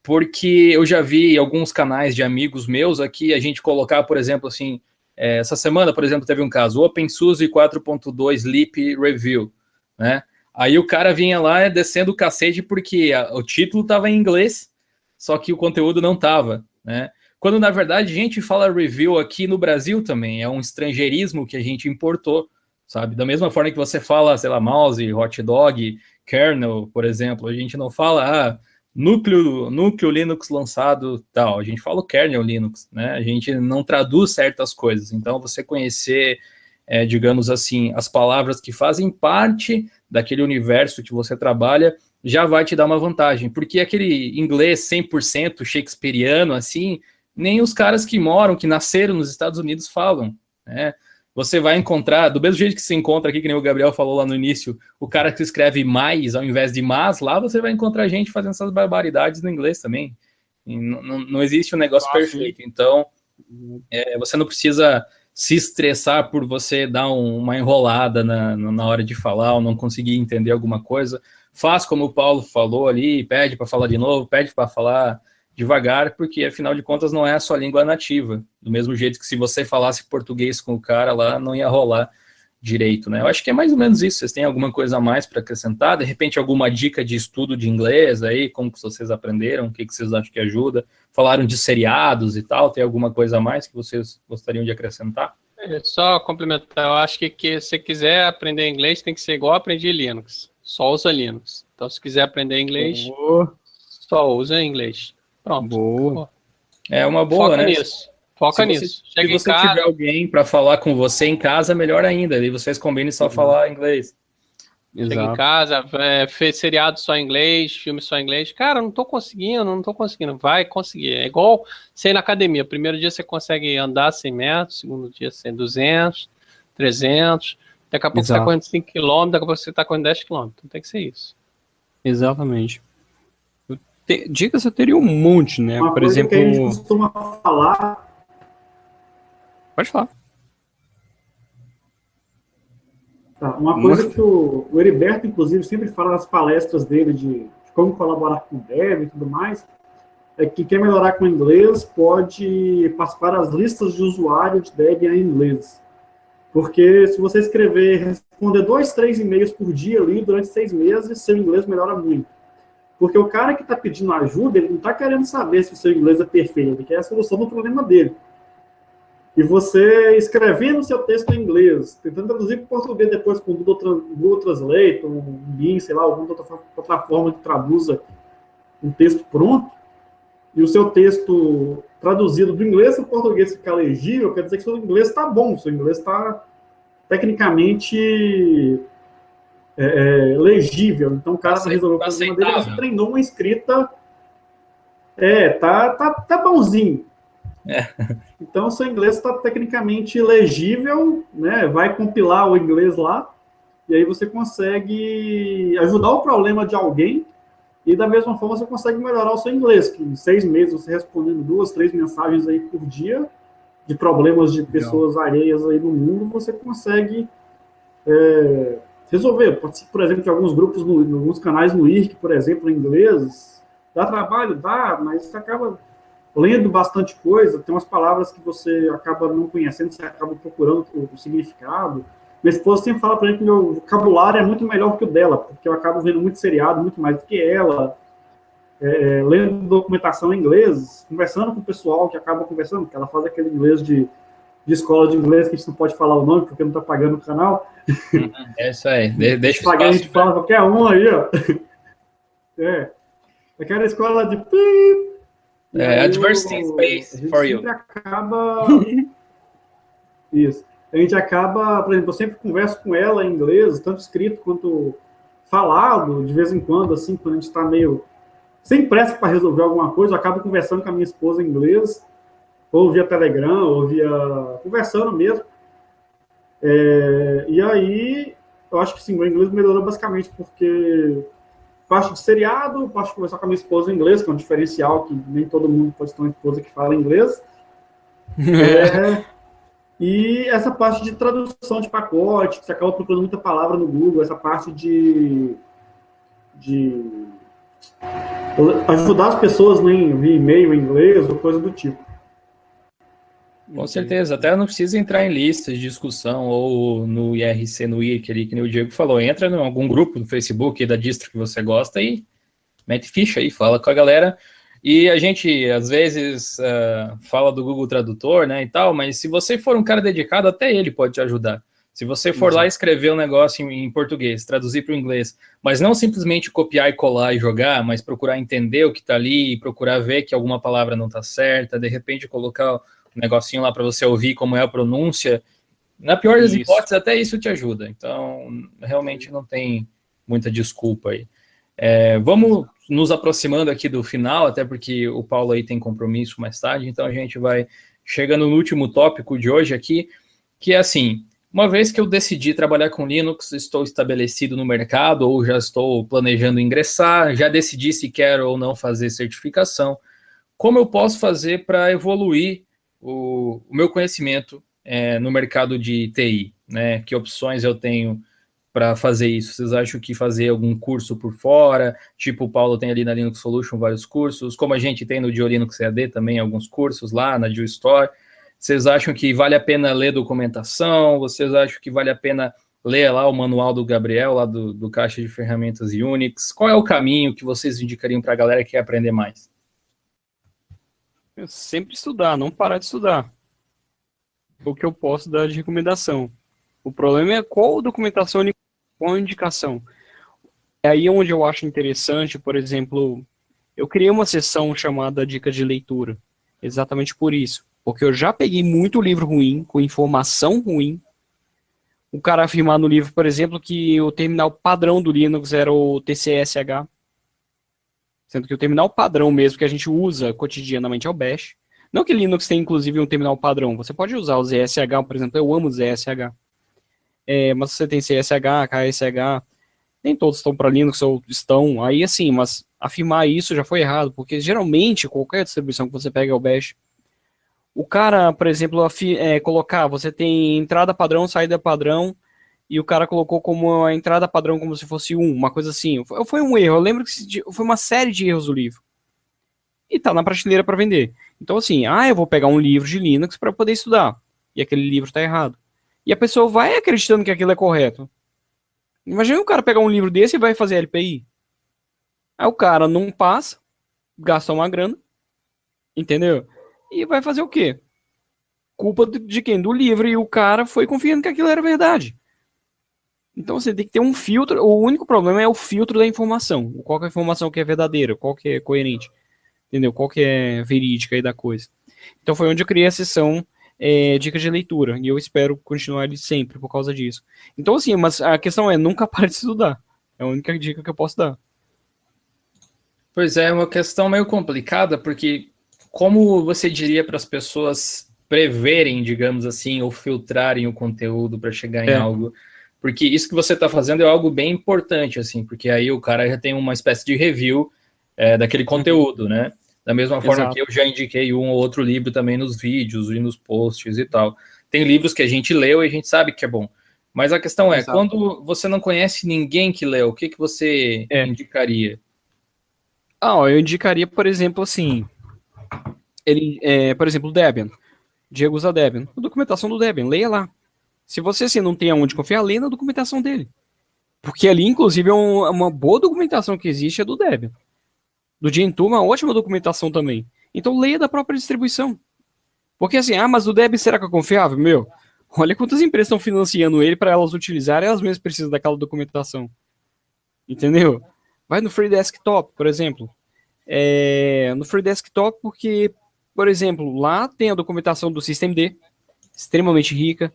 porque eu já vi alguns canais de amigos meus aqui, a gente colocar, por exemplo, assim, essa semana, por exemplo, teve um caso, OpenSUSE 4.2 Leap Review, né? Aí o cara vinha lá descendo o cacete porque o título estava em inglês, só que o conteúdo não estava, né? Quando, na verdade, a gente fala review aqui no Brasil também, é um estrangeirismo que a gente importou, sabe? Da mesma forma que você fala, sei lá, mouse, hot dog, kernel, por exemplo, a gente não fala, núcleo Linux lançado, tal, a gente fala o kernel Linux, né? A gente não traduz certas coisas, então você conhecer, digamos assim, as palavras que fazem parte daquele universo que você trabalha, já vai te dar uma vantagem, porque aquele inglês 100% shakespeariano, assim, nem os caras que moram, que nasceram nos Estados Unidos falam, né? Você vai encontrar, do mesmo jeito que se encontra aqui, que nem o Gabriel falou lá no início, o cara que escreve mais ao invés de mas, lá você vai encontrar gente fazendo essas barbaridades no inglês também. Não existe um negócio perfeito. Então, você não precisa se estressar por você dar uma enrolada na hora de falar ou não conseguir entender alguma coisa. Faz como o Paulo falou ali, pede para falar de novo, pede para falar devagar, porque afinal de contas não é a sua língua nativa. Do mesmo jeito que se você falasse português com o cara lá, não ia rolar direito, né? Eu acho que é mais ou menos isso. Vocês têm alguma coisa a mais para acrescentar? De repente, alguma dica de estudo de inglês aí? Como que vocês aprenderam? O que vocês acham que ajuda? Falaram de seriados e tal. Tem alguma coisa a mais que vocês gostariam de acrescentar? Só complementar, eu acho que se quiser aprender inglês, tem que ser igual aprendi Linux. Só usa Linux. Então, se quiser aprender inglês, só usa inglês. Pronto. Boa. É uma boa, Foca né? nisso. Foca nisso. Se você tiver alguém para falar com você em casa, melhor ainda. E vocês combinem só falar inglês. Chega em casa, fez seriado só em inglês, filme só em inglês. Cara, não tô conseguindo. Vai conseguir. É igual você ir na academia. Primeiro dia você consegue andar 100 metros, segundo dia 100, 200, 300. Daqui a pouco você tá correndo 5 km, daqui a pouco você tá correndo 10 km. Então tem que ser isso. Exatamente. Dicas eu teria um monte, né? Uma Por coisa exemplo. que a gente costuma falar. Pode falar. Tá, uma coisa que o Heriberto, inclusive, sempre fala nas palestras dele de como colaborar com o dev e tudo mais, é que quem melhorar com o inglês pode participar das listas de usuário de dev em inglês. Porque se você responder 2, 3 e-mails por dia ali durante 6 meses, seu inglês melhora muito. Porque o cara que está pedindo ajuda, ele não está querendo saber se o seu inglês é perfeito, ele quer a solução do problema dele. E você escrevendo o seu texto em inglês, tentando traduzir para o português depois com o Google Translate, um Bing, sei lá, alguma outra forma que traduza um texto pronto, e o seu texto traduzido do inglês para o português ficar legível, quer dizer que o seu inglês está bom, o seu inglês está tecnicamente legível. Então o cara resolveu o problema dele, você treinou uma escrita, tá bonzinho. Então o seu inglês está tecnicamente legível, né? Vai compilar o inglês lá, e aí você consegue ajudar o problema de alguém, e da mesma forma você consegue melhorar o seu inglês, que em 6 meses você respondendo 2, 3 mensagens aí por dia, de problemas de pessoas alheias aí no mundo, você consegue resolver. Por exemplo, de alguns grupos, alguns canais no IRC, por exemplo, em inglês, dá trabalho, mas você acaba lendo bastante coisa, tem umas palavras que você acaba não conhecendo, você acaba procurando o significado. Minha esposa sempre fala para mim que meu vocabulário é muito melhor que o dela, porque eu acabo vendo muito seriado, muito mais do que ela. lendo documentação em inglês, conversando com o pessoal que acaba conversando, porque ela faz aquele inglês de escola de inglês que a gente não pode falar o nome porque não está pagando o canal. É isso aí, deixa o pagar, a gente espaço. fala qualquer um aí, ó. Aquela escola de... Adversity space for you. Isso. A gente acaba, por exemplo, eu sempre converso com ela em inglês, tanto escrito quanto falado, de vez em quando, assim, quando a gente está meio sem pressa para resolver alguma coisa, eu acabo conversando com a minha esposa em inglês, ou via Telegram, ou via... conversando mesmo. E aí, eu acho que sim, o inglês melhorou basicamente porque parte de seriado, parte de conversar com a minha esposa em inglês, que é um diferencial que nem todo mundo pode ter uma esposa que fala inglês. E essa parte de tradução de pacote, que você acaba procurando muita palavra no Google, essa parte de ajudar as pessoas via e-mail em inglês ou coisa do tipo. Com certeza, até não precisa entrar em listas de discussão ou no IRC, no IRC ali, que nem o Diego falou, entra em algum grupo no Facebook da distro que você gosta e mete ficha aí, fala com a galera. E a gente, às vezes, fala do Google Tradutor, né, e tal, mas se você for um cara dedicado, até ele pode te ajudar. Se você for lá escrever um negócio em português, traduzir para o inglês, mas não simplesmente copiar e colar e jogar, mas procurar entender o que está ali, procurar ver que alguma palavra não está certa, de repente colocar um negocinho lá para você ouvir como é a pronúncia, na pior das hipóteses, até isso te ajuda. Então, realmente não tem muita desculpa aí. Vamos nos aproximando aqui do final, até porque o Paulo aí tem compromisso mais tarde, então a gente vai chegando no último tópico de hoje aqui, que é assim, uma vez que eu decidi trabalhar com Linux, estou estabelecido no mercado ou já estou planejando ingressar, já decidi se quero ou não fazer certificação, como eu posso fazer para evoluir o meu conhecimento no mercado de TI, né? Que opções eu tenho para fazer isso? Vocês acham que fazer algum curso por fora, tipo o Paulo tem ali na Linux Solution vários cursos, como a gente tem no Linux EAD também alguns cursos lá na JUStore, vocês acham que vale a pena ler documentação? Vocês acham que vale a pena ler lá o manual do Gabriel, lá do Caixa de Ferramentas Unix? Qual é o caminho que vocês indicariam para a galera que quer aprender mais? Sempre estudar, não parar de estudar. O que eu posso dar de recomendação. O problema é qual documentação e qual indicação. É aí onde eu acho interessante, por exemplo, eu criei uma seção chamada Dicas de Leitura. Exatamente por isso. Porque eu já peguei muito livro ruim, com informação ruim. O cara afirmar no livro, por exemplo, que o terminal padrão do Linux era o TCSH. Sendo que o terminal padrão mesmo que a gente usa cotidianamente é o Bash. Não que Linux tenha, inclusive, um terminal padrão. Você pode usar o ZSH, por exemplo. Eu amo o ZSH. Mas você tem CSH, KSH. Nem todos estão para Linux ou estão. Aí, assim, mas afirmar isso já foi errado. Porque, geralmente, qualquer distribuição que você pega é o Bash. O cara, por exemplo, colocar, você tem entrada padrão, saída padrão, e o cara colocou como a entrada padrão como se fosse uma coisa assim. Foi um erro, eu lembro que foi uma série de erros do livro. E tá na prateleira para vender. Então assim, eu vou pegar um livro de Linux para poder estudar, e aquele livro tá errado. E a pessoa vai acreditando que aquilo é correto. Imagina o cara pegar um livro desse e vai fazer LPI. Aí o cara não passa, gasta uma grana, entendeu? E vai fazer o quê? Culpa de quem? Do livro. E o cara foi confiando que aquilo era verdade. Então você tem que ter um filtro. O único problema é o filtro da informação. Qual que é a informação que é verdadeira? Qual que é coerente? Entendeu? Qual que é verídica aí da coisa? Então foi onde eu criei a sessão Dicas de Leitura. E eu espero continuar ali sempre por causa disso. Então assim, mas a questão é nunca pare de estudar. É a única dica que eu posso dar. Pois é uma questão meio complicada, porque como você diria para as pessoas preverem, digamos assim, ou filtrarem o conteúdo para chegar em algo? Porque isso que você está fazendo é algo bem importante, assim, porque aí o cara já tem uma espécie de review daquele conteúdo, né? Da mesma forma que eu já indiquei um ou outro livro também nos vídeos e nos posts e tal. Tem livros que a gente leu e a gente sabe que é bom. Mas a questão é, quando você não conhece ninguém que leu, o que você indicaria? Eu indicaria, por exemplo, assim... por exemplo, o Debian. Diego usa Debian. A documentação do Debian, leia lá. Se você assim, não tem aonde confiar, leia na documentação dele. Porque ali, inclusive, uma boa documentação que existe é do Debian. do Gentoo, uma ótima documentação também. Então leia da própria distribuição. Porque assim, mas o Debian será que é confiável? Meu, olha quantas empresas estão financiando ele para elas utilizarem, elas mesmas precisam daquela documentação. Entendeu? Vai no Free Desktop, por exemplo. No Free Desktop, porque, por exemplo, lá tem a documentação do systemd, extremamente rica.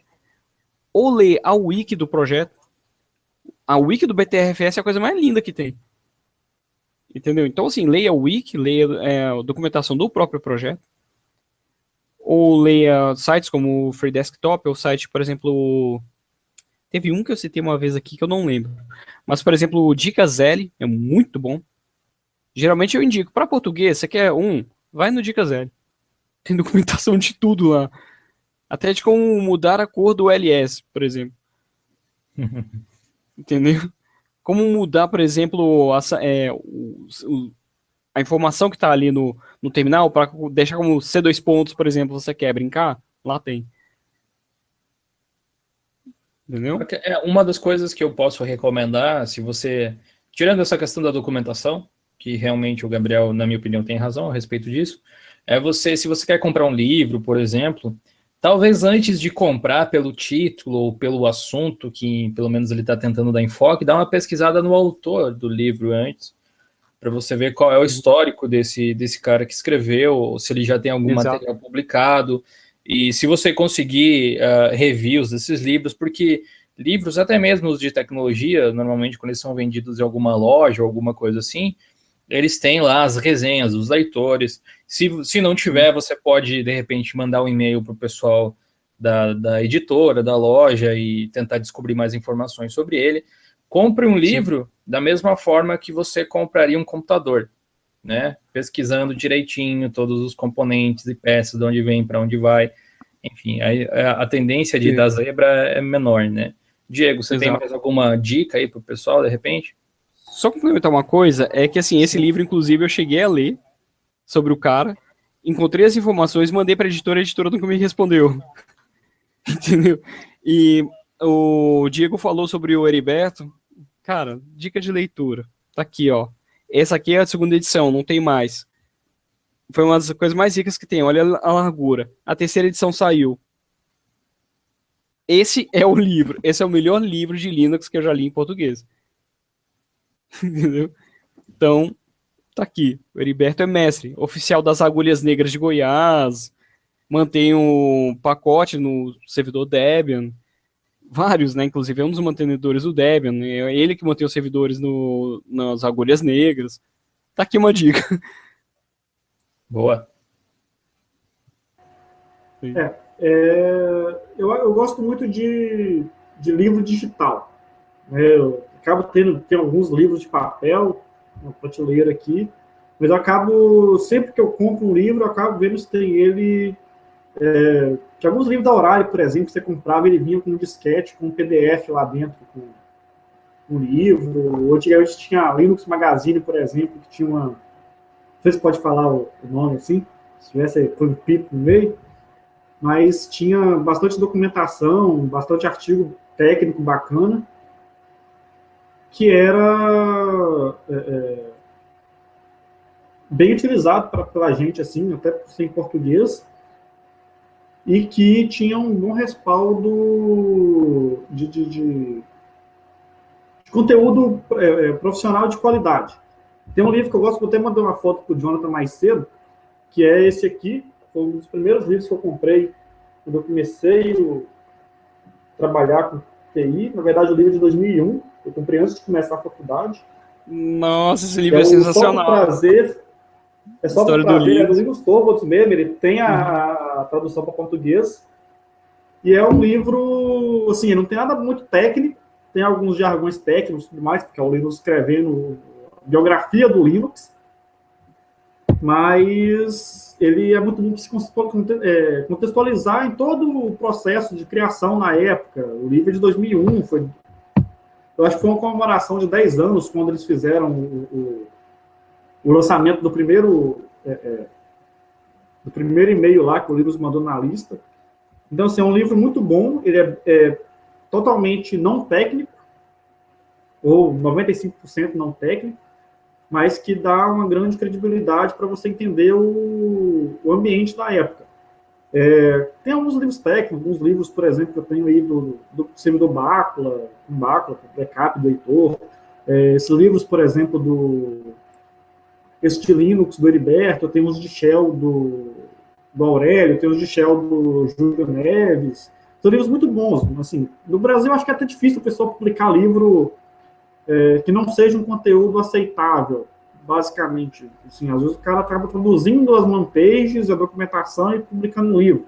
Ou lê a wiki do projeto. A wiki do BTRFS é a coisa mais linda que tem. Entendeu? Então, assim, leia a wiki, leia a documentação do próprio projeto. Ou leia sites como o Free Desktop, ou site, por exemplo... Teve um que eu citei uma vez aqui que eu não lembro. Mas, por exemplo, o Dicas L é muito bom. Geralmente eu indico, para português, você quer vai no Dicas L. Tem documentação de tudo lá. Até de como mudar a cor do LS, por exemplo. Entendeu? Como mudar, por exemplo, a informação que está ali no terminal para deixar como C2 pontos, por exemplo, você quer brincar? Lá tem. Entendeu? Uma das coisas que eu posso recomendar, se você... Tirando essa questão da documentação, que realmente o Gabriel, na minha opinião, tem razão a respeito disso, se você quer comprar um livro, por exemplo, talvez antes de comprar pelo título ou pelo assunto, que pelo menos ele está tentando dar enfoque, dá uma pesquisada no autor do livro antes, para você ver qual é o histórico desse cara que escreveu, ou se ele já tem algum material publicado, e se você conseguir reviews desses livros, porque livros, até mesmo os de tecnologia, normalmente quando eles são vendidos em alguma loja ou alguma coisa assim, eles têm lá as resenhas dos leitores. Se não tiver, você pode, de repente, mandar um e-mail para o pessoal da editora, da loja, e tentar descobrir mais informações sobre ele. Compre um livro da mesma forma que você compraria um computador, né? Pesquisando direitinho todos os componentes e peças, de onde vem, para onde vai. Enfim, a tendência de dar zebra é menor, né? Diego, você tem mais alguma dica aí para o pessoal, de repente? Só complementar uma coisa, é que assim, esse livro, inclusive, eu cheguei a ler sobre o cara, encontrei as informações, mandei para a editora nunca me respondeu. Entendeu? E o Diego falou sobre o Heriberto. Cara, dica de leitura. Tá aqui, ó. Essa aqui é a segunda edição, não tem mais. Foi uma das coisas mais ricas que tem, olha a largura. A terceira edição saiu. Esse é o livro, esse é o melhor livro de Linux que eu já li em português. Entendeu? Então, tá aqui. O Heriberto é mestre, oficial das Agulhas Negras de Goiás, mantém um pacote no servidor Debian, vários, né? Inclusive é um dos mantenedores do Debian, é ele que mantém os servidores nas Agulhas Negras. Tá aqui uma dica. Boa. Eu gosto muito de livro digital. Eu acabo tendo alguns livros de papel na prateleira aqui, mas eu acabo, sempre que eu compro um livro, eu acabo vendo se tem ele... que alguns livros da Horário, por exemplo, você comprava, ele vinha com um disquete, com um PDF lá dentro, com um livro. Antigamente tinha a Linux Magazine, por exemplo, que tinha uma... Não sei se pode falar o nome assim, se tivesse um pipo no meio, mas tinha bastante documentação, bastante artigo técnico bacana, que era bem utilizado pela gente, assim, até por ser em português, e que tinha um bom respaldo de conteúdo profissional de qualidade. Tem um livro que eu gosto, vou até mandar uma foto para o Jonathan mais cedo, que é esse aqui, foi um dos primeiros livros que eu comprei quando eu comecei a trabalhar com TI, na verdade o livro é de 2001, eu comprei antes de começar a faculdade. Nossa, esse livro é sensacional. É só para prazer, é do Linus Torvalds mesmo, ele tem a tradução para português, e é um livro, assim, não tem nada muito técnico, tem alguns jargões técnicos e tudo mais, porque é o Linus escrevendo biografia do Linux, mas ele é muito bom para se contextualizar em todo o processo de criação na época. O livro é de 2001, eu acho que foi uma comemoração de 10 anos, quando eles fizeram o lançamento do primeiro e-mail lá, que o Linus mandou na lista. Então, assim, é um livro muito bom, ele é totalmente não técnico, ou 95% não técnico, mas que dá uma grande credibilidade para você entender o ambiente da época. Tem alguns livros técnicos, alguns livros, por exemplo, que eu tenho aí do Bácula, Backup do Heitor, esses livros, por exemplo, esse de Linux do Heriberto, eu tenho uns de Shell do Aurélio, tem uns de Shell do Júlio Neves, são livros muito bons. Assim, no Brasil, acho que é até difícil o pessoal publicar livro que não seja um conteúdo aceitável, basicamente. Assim, às vezes o cara acaba produzindo as man-pages, a documentação e publicando um livro.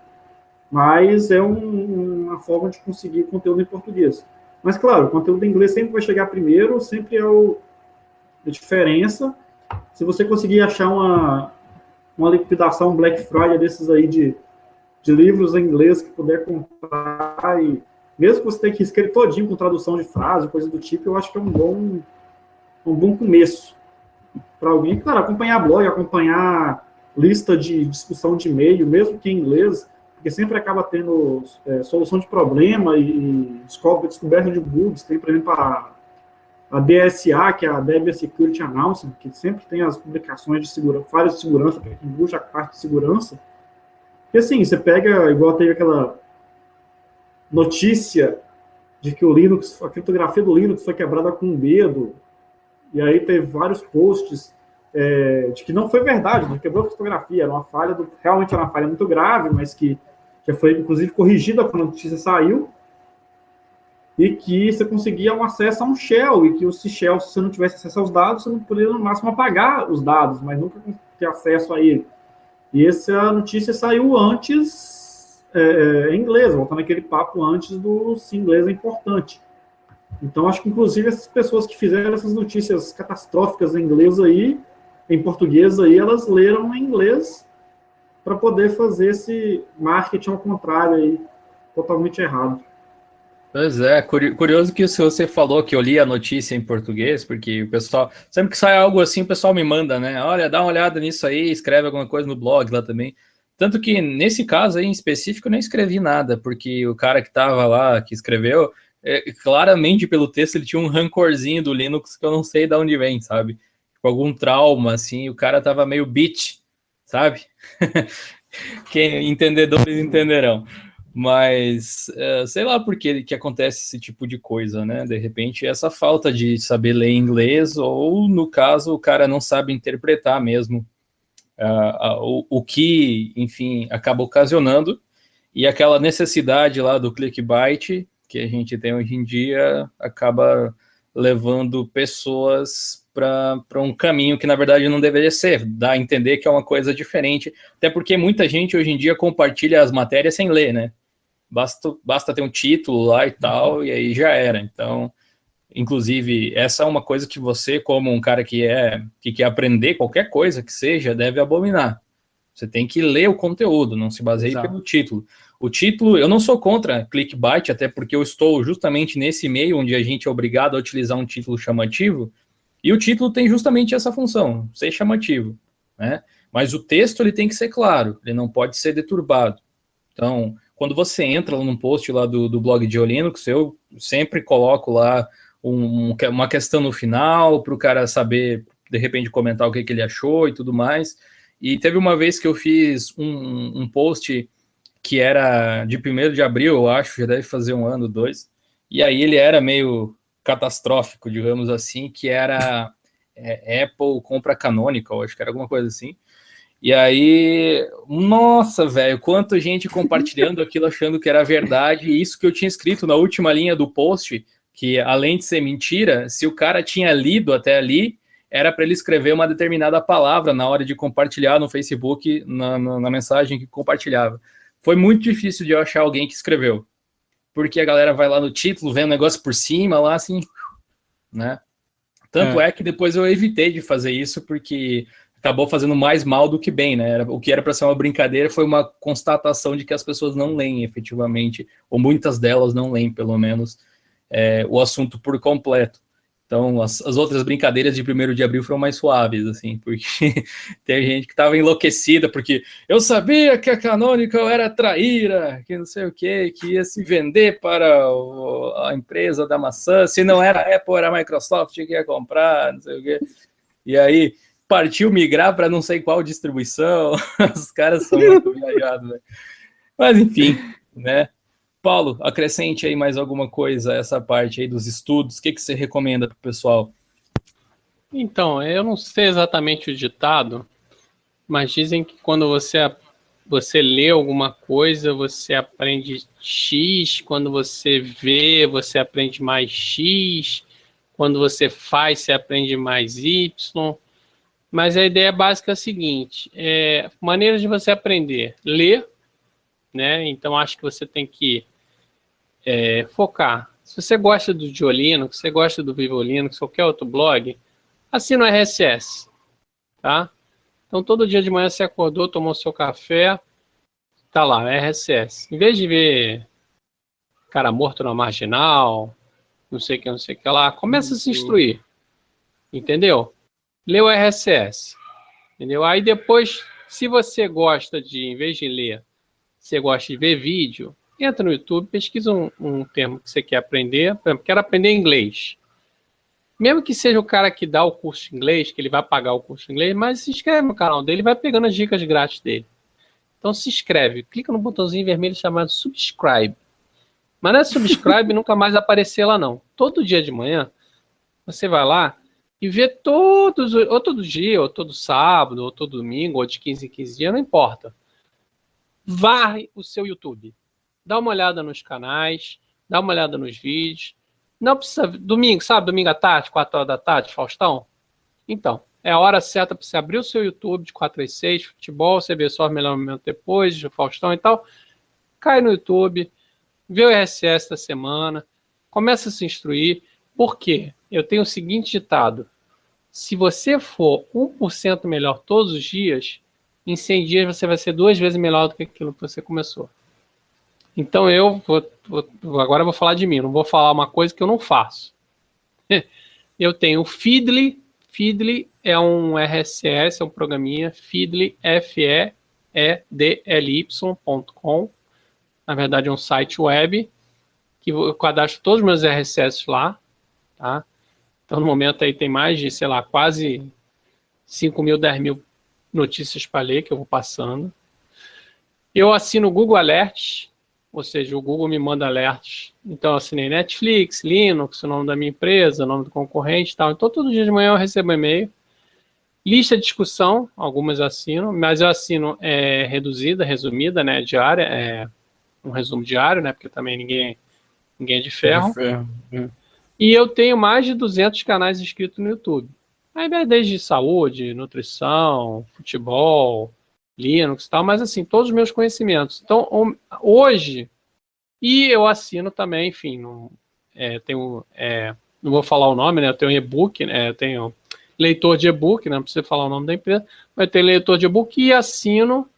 Mas é uma forma de conseguir conteúdo em português. Mas, claro, o conteúdo em inglês sempre vai chegar primeiro, sempre é a diferença. Se você conseguir achar uma liquidação Black Friday desses aí de livros em inglês que puder comprar, e mesmo que você tenha que escrever todinho com tradução de frase, coisa do tipo, eu acho que é um bom começo para alguém. Claro, acompanhar blog, acompanhar lista de discussão de e-mail, mesmo que em inglês, porque sempre acaba tendo solução de problema e descoberta de bugs. Tem, por exemplo, a DSA, que é a Debian Security Announcement, que sempre tem as publicações de segurança, falhas de segurança, para quem busca a parte de segurança. E assim, você pega, igual teve aquela notícia de que a criptografia do Linux foi quebrada com um dedo, e aí teve vários posts de que não foi verdade, não quebrou a criptografia, era uma falha, realmente era uma falha muito grave, mas que já foi, inclusive, corrigida quando a notícia saiu, e que você conseguia um acesso a um shell, e que o shell, se você não tivesse acesso aos dados, você não poderia, no máximo, apagar os dados, mas nunca ter acesso a ele. E essa notícia saiu antes, em inglês, voltando aquele papo antes do se inglês é importante. Então, acho que, inclusive, essas pessoas que fizeram essas notícias catastróficas em inglês aí, em português aí, elas leram em inglês para poder fazer esse marketing ao contrário aí, totalmente errado. Pois é, curioso que você falou que eu li a notícia em português, porque o pessoal, sempre que sai algo assim, o pessoal me manda, né? Olha, dá uma olhada nisso aí, escreve alguma coisa no blog lá também. Tanto que nesse caso aí em específico eu nem escrevi nada, porque o cara que estava lá, que escreveu, claramente pelo texto ele tinha um rancorzinho do Linux que eu não sei de onde vem, sabe? Tipo, algum trauma, assim, o cara tava meio bitch, sabe? Quem entendedores entenderão. Mas sei lá por que acontece esse tipo de coisa, né? De repente, essa falta de saber ler inglês, ou no caso, o cara não sabe interpretar mesmo o que, enfim, acaba ocasionando, e aquela necessidade lá do clickbait que a gente tem hoje em dia acaba levando pessoas para um caminho que na verdade não deveria ser, dá a entender que é uma coisa diferente, até porque muita gente hoje em dia compartilha as matérias sem ler, né? Basta ter um título lá e tal, e aí já era. Então, inclusive, essa é uma coisa que você, como um cara que quer aprender qualquer coisa que seja, deve abominar. Você tem que ler o conteúdo, não se baseie pelo título. O título, eu não sou contra clickbait, até porque eu estou justamente nesse meio onde a gente é obrigado a utilizar um título chamativo, e o título tem justamente essa função, ser chamativo, né? Mas o texto ele tem que ser claro, ele não pode ser deturbado. Então, quando você entra num post lá do blog de Linux, eu sempre coloco lá uma questão no final para o cara saber, de repente, comentar o que ele achou e tudo mais. E teve uma vez que eu fiz um post que era de 1º de abril, eu acho, já deve fazer 1 ano, 2, e aí ele era meio catastrófico, digamos assim, que era Apple compra Canonical, acho que era alguma coisa assim. E aí, nossa, velho, quanta gente compartilhando aquilo, achando que era verdade, e isso que eu tinha escrito na última linha do post, que além de ser mentira, se o cara tinha lido até ali, era para ele escrever uma determinada palavra na hora de compartilhar no Facebook, na mensagem que compartilhava. Foi muito difícil de eu achar alguém que escreveu, porque a galera vai lá no título, vê um negócio por cima, lá assim, né? Tanto é que depois eu evitei de fazer isso, porque acabou fazendo mais mal do que bem, né? O que era para ser uma brincadeira foi uma constatação de que as pessoas não leem efetivamente, ou muitas delas não leem, pelo menos, o assunto por completo. Então, as outras brincadeiras de 1º de abril foram mais suaves, assim, porque tem gente que estava enlouquecida, porque eu sabia que a Canonical era traíra, que não sei o quê, que ia se vender para a empresa da maçã, se não era a Apple, era a Microsoft que ia comprar, não sei o quê. e aí partiu migrar para não sei qual distribuição. Os caras são muito viajados, né? Mas enfim, né? Paulo, acrescente aí mais alguma coisa a essa parte aí dos estudos. O que você recomenda para o pessoal? Então, eu não sei exatamente o ditado, mas dizem que quando você lê alguma coisa, você aprende X, quando você vê, você aprende mais X, quando você faz, você aprende mais Y. Mas a ideia básica é a seguinte, maneiras de você aprender. Ler, né? Então acho que você tem que focar. Se você gosta do Duolingo, se você gosta do Vivo Linux, qualquer outro blog, assina o RSS, tá? Então todo dia de manhã você acordou, tomou seu café, tá lá, RSS. Em vez de ver cara morto na marginal, não sei o que lá, começa a se instruir, entendeu? Lê o RSS, entendeu? Aí depois, se você gosta de, em vez de ler, você gosta de ver vídeo, entra no YouTube, pesquisa um termo que você quer aprender. Por exemplo, quero aprender inglês. Mesmo que seja o cara que dá o curso de inglês, que ele vai pagar o curso de inglês, mas se inscreve no canal dele, vai pegando as dicas grátis dele. Então se inscreve, clica no botãozinho vermelho chamado subscribe. Mas não é subscribe e nunca mais aparecer lá não. Todo dia de manhã, você vai lá e vê todos, ou todo dia, ou todo sábado, ou todo domingo, ou de 15 em 15 dias, não importa. Varre o seu YouTube. Dá uma olhada nos canais, dá uma olhada nos vídeos. Não precisa... Domingo, sabe? Domingo à tarde, 4 horas da tarde, Faustão? Então, é a hora certa para você abrir o seu YouTube de 4 às 6, futebol, você vê só o melhor momento depois, o Faustão e tal. Cai no YouTube, vê o RSS da semana, começa a se instruir. Por quê? Eu tenho o seguinte ditado. Se você for 1% melhor todos os dias, em 100 dias você vai ser 2 vezes melhor do que aquilo que você começou. Então agora eu vou falar de mim, não vou falar uma coisa que eu não faço. Eu tenho o Feedly. Feedly é um RSS, é um programinha, Feedly, FEEDLY.com. Na verdade é um site web, que eu cadastro todos os meus RSS lá, tá? Então no momento aí tem mais de, sei lá, quase 5.000, 10.000 notícias para ler que eu vou passando. Eu assino o Google Alerts, ou seja, o Google me manda alertas. Então eu assinei Netflix, Linux, o nome da minha empresa, o nome do concorrente e tal. Então todo dia de manhã eu recebo e-mail. Lista de discussão, algumas eu assino, mas eu assino reduzida, resumida, né, diária, um resumo diário, né, porque também ninguém é de ferro. E eu tenho mais de 200 canais inscritos no YouTube. Aí desde saúde, nutrição, futebol, Linux e tal, mas assim, todos os meus conhecimentos. Então, hoje, e eu assino também, enfim, não vou falar o nome, né? Eu tenho e-book, né? Eu tenho leitor de e-book, né? Não precisa falar o nome da empresa, mas eu tenho leitor de e-book e assino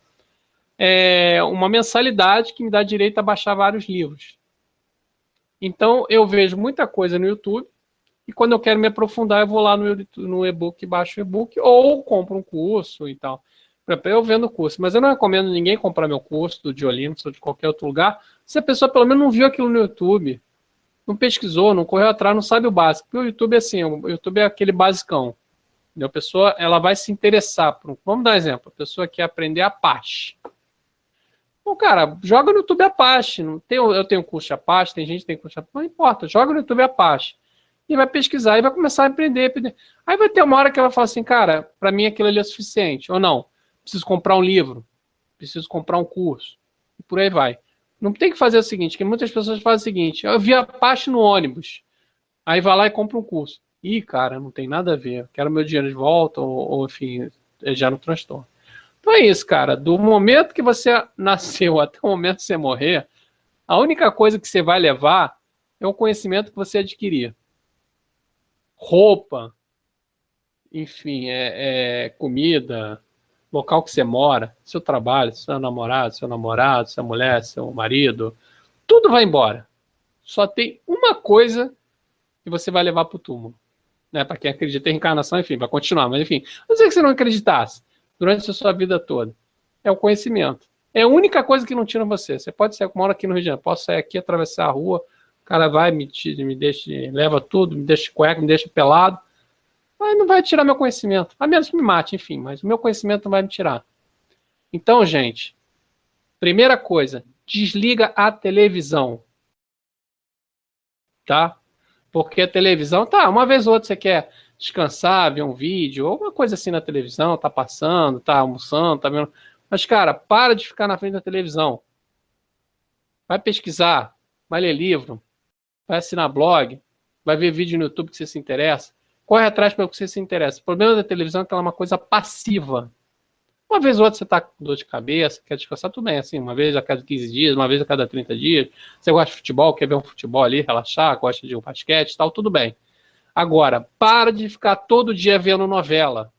uma mensalidade que me dá direito a baixar vários livros. Então, eu vejo muita coisa no YouTube, e quando eu quero me aprofundar, eu vou lá no e-book, baixo o e-book, ou compro um curso e tal. Eu vendo curso, mas eu não recomendo ninguém comprar meu curso do Duolingo ou de qualquer outro lugar, se a pessoa pelo menos não viu aquilo no YouTube, não pesquisou, não correu atrás, não sabe o básico. Porque o YouTube é assim, o YouTube é aquele basicão. A pessoa ela vai se interessar vamos dar um exemplo, a pessoa quer aprender Apache. Bom, cara, joga no YouTube Apache. Eu tenho curso de Apache, tem gente que tem curso de Apache, não importa, joga no YouTube Apache. E vai pesquisar e vai começar a aprender. Aí vai ter uma hora que ela vai falar assim, cara, para mim aquilo ali é suficiente. Ou não, preciso comprar um livro, preciso comprar um curso. E por aí vai. Não tem que fazer o seguinte, que muitas pessoas fazem o seguinte, eu vi Apache no ônibus, aí vai lá e compra um curso. Ih, cara, não tem nada a ver, quero meu dinheiro de volta, ou enfim, já no transtorno. Então é isso, cara, do momento que você nasceu até o momento que você morrer, a única coisa que você vai levar é o conhecimento que você adquirir. Roupa, enfim, comida, local que você mora, seu trabalho, seu namorado, sua mulher, seu marido, tudo vai embora. Só tem uma coisa que você vai levar para o túmulo. Né? Para quem acredita em reencarnação, enfim, vai continuar, mas enfim, não sei que você não acreditasse durante a sua vida toda. É o conhecimento. É a única coisa que não tira você. Você pode sair, mora aqui no Rio de Janeiro, posso sair aqui, atravessar a rua, o cara vai, me deixa, leva tudo, me deixa cueca, me deixa pelado. Mas não vai tirar meu conhecimento. A menos que me mate, enfim, mas o meu conhecimento não vai me tirar. Então, gente, primeira coisa, desliga a televisão. Tá? Porque a televisão, tá, uma vez ou outra você quer descansar, ver um vídeo, ou uma coisa assim na televisão, tá passando, tá almoçando, tá vendo. Mas, cara, para de ficar na frente da televisão. Vai pesquisar, vai ler livro, vai assinar blog, vai ver vídeo no YouTube que você se interessa. Corre atrás pelo que você se interessa. O problema da televisão é que ela é uma coisa passiva. Uma vez ou outra você está com dor de cabeça, quer descansar, tudo bem, assim, uma vez a cada 15 dias, uma vez a cada 30 dias. Você gosta de futebol, quer ver um futebol ali, relaxar, gosta de um basquete e tal, tudo bem. Agora, para de ficar todo dia vendo novela.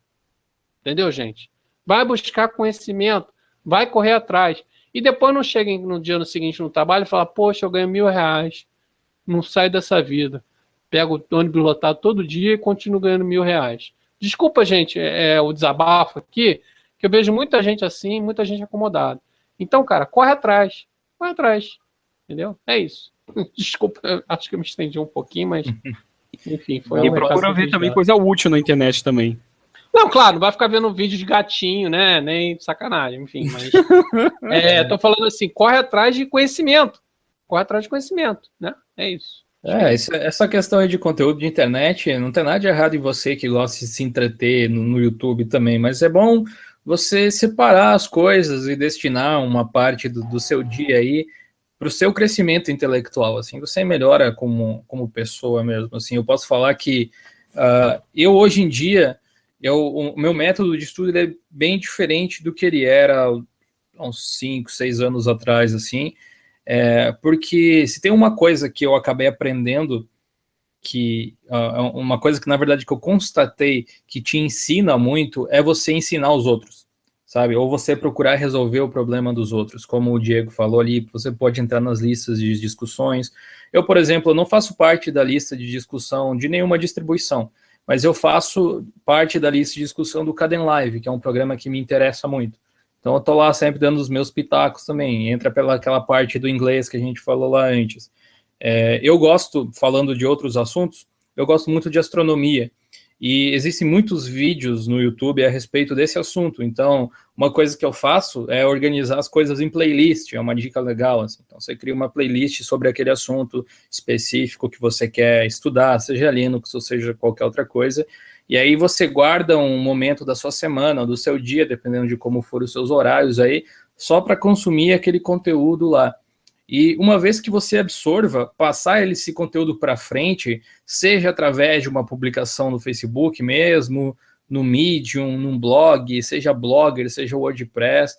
Entendeu, gente? Vai buscar conhecimento, vai correr atrás. E depois não chega no dia no seguinte no trabalho e fala, poxa, eu ganho R$1.000, não saio dessa vida. Pego o ônibus lotado todo dia e continuo ganhando R$1.000. Desculpa, gente, o desabafo aqui, que eu vejo muita gente assim, muita gente acomodada. Então, cara, corre atrás, entendeu? É isso. Desculpa, acho que eu me estendi um pouquinho, mas enfim, foi. E procura ver também coisa útil na internet também. Não, claro, não vai ficar vendo vídeo de gatinho, né? Nem sacanagem, enfim, mas tô falando assim, corre atrás de conhecimento. Corre atrás de conhecimento, né? É isso. Essa questão aí de conteúdo de internet, não tem nada de errado em você que gosta de se entreter no YouTube também, mas é bom você separar as coisas e destinar uma parte do seu dia aí para o seu crescimento intelectual, assim, você melhora como pessoa mesmo, assim, eu posso falar que eu hoje em dia, o meu método de estudo é bem diferente do que ele era há uns 5, 6 anos atrás, assim, porque se tem uma coisa que eu acabei aprendendo, uma coisa que na verdade que eu constatei que te ensina muito, é você ensinar os outros, sabe? Ou você procurar resolver o problema dos outros, como o Diego falou ali, você pode entrar nas listas de discussões. Eu, por exemplo, não faço parte da lista de discussão de nenhuma distribuição, mas eu faço parte da lista de discussão do Kdenlive, que é um programa que me interessa muito. Então eu tô lá sempre dando os meus pitacos também, entra pelaquela parte do inglês que a gente falou lá antes. Eu gosto, falando de outros assuntos, eu gosto muito de astronomia, e existem muitos vídeos no YouTube a respeito desse assunto, então uma coisa que eu faço é organizar as coisas em playlist, é uma dica legal, assim. Então você cria uma playlist sobre aquele assunto específico que você quer estudar, seja Linux ou seja qualquer outra coisa, e aí você guarda um momento da sua semana, do seu dia, dependendo de como foram os seus horários aí, só para consumir aquele conteúdo lá. E uma vez que você absorva, passar esse conteúdo para frente, seja através de uma publicação no Facebook mesmo, no Medium, num blog, seja Blogger, seja WordPress,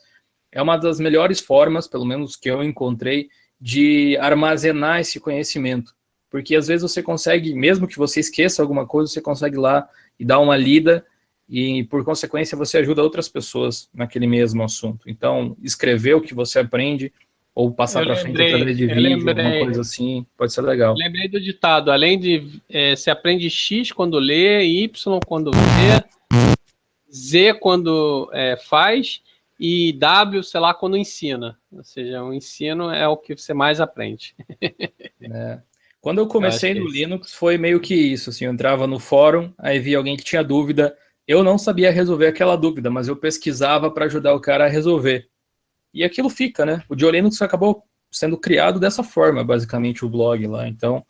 é uma das melhores formas, pelo menos que eu encontrei, de armazenar esse conhecimento. Porque às vezes você consegue, mesmo que você esqueça alguma coisa, você consegue ir lá e dar uma lida, e por consequência você ajuda outras pessoas naquele mesmo assunto. Então, escrever o que você aprende, ou passar para frente através de vídeo, alguma coisa assim, pode ser legal. Lembrei do ditado, além de se aprende X quando lê, Y quando vê, Z quando faz, e W, sei lá, quando ensina. Ou seja, o ensino é o que você mais aprende. Quando eu comecei no Linux, foi meio que isso, assim, eu entrava no fórum, aí via alguém que tinha dúvida, eu não sabia resolver aquela dúvida, mas eu pesquisava para ajudar o cara a resolver. E aquilo fica, né? O Linux acabou sendo criado dessa forma, basicamente, o blog lá. Então,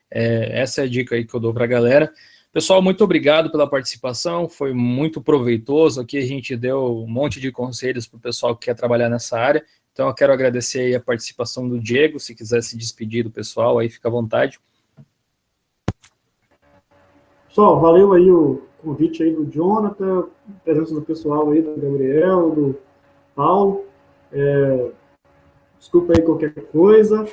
essa é a dica aí que eu dou para a galera. Pessoal, muito obrigado pela participação, foi muito proveitoso. Aqui a gente deu um monte de conselhos para o pessoal que quer trabalhar nessa área. Então, eu quero agradecer aí a participação do Diego, se quiser se despedir do pessoal, aí fica à vontade. Pessoal, valeu aí o convite aí do Jonathan, a presença do pessoal aí, do Gabriel, do Paulo. Desculpa aí qualquer coisa.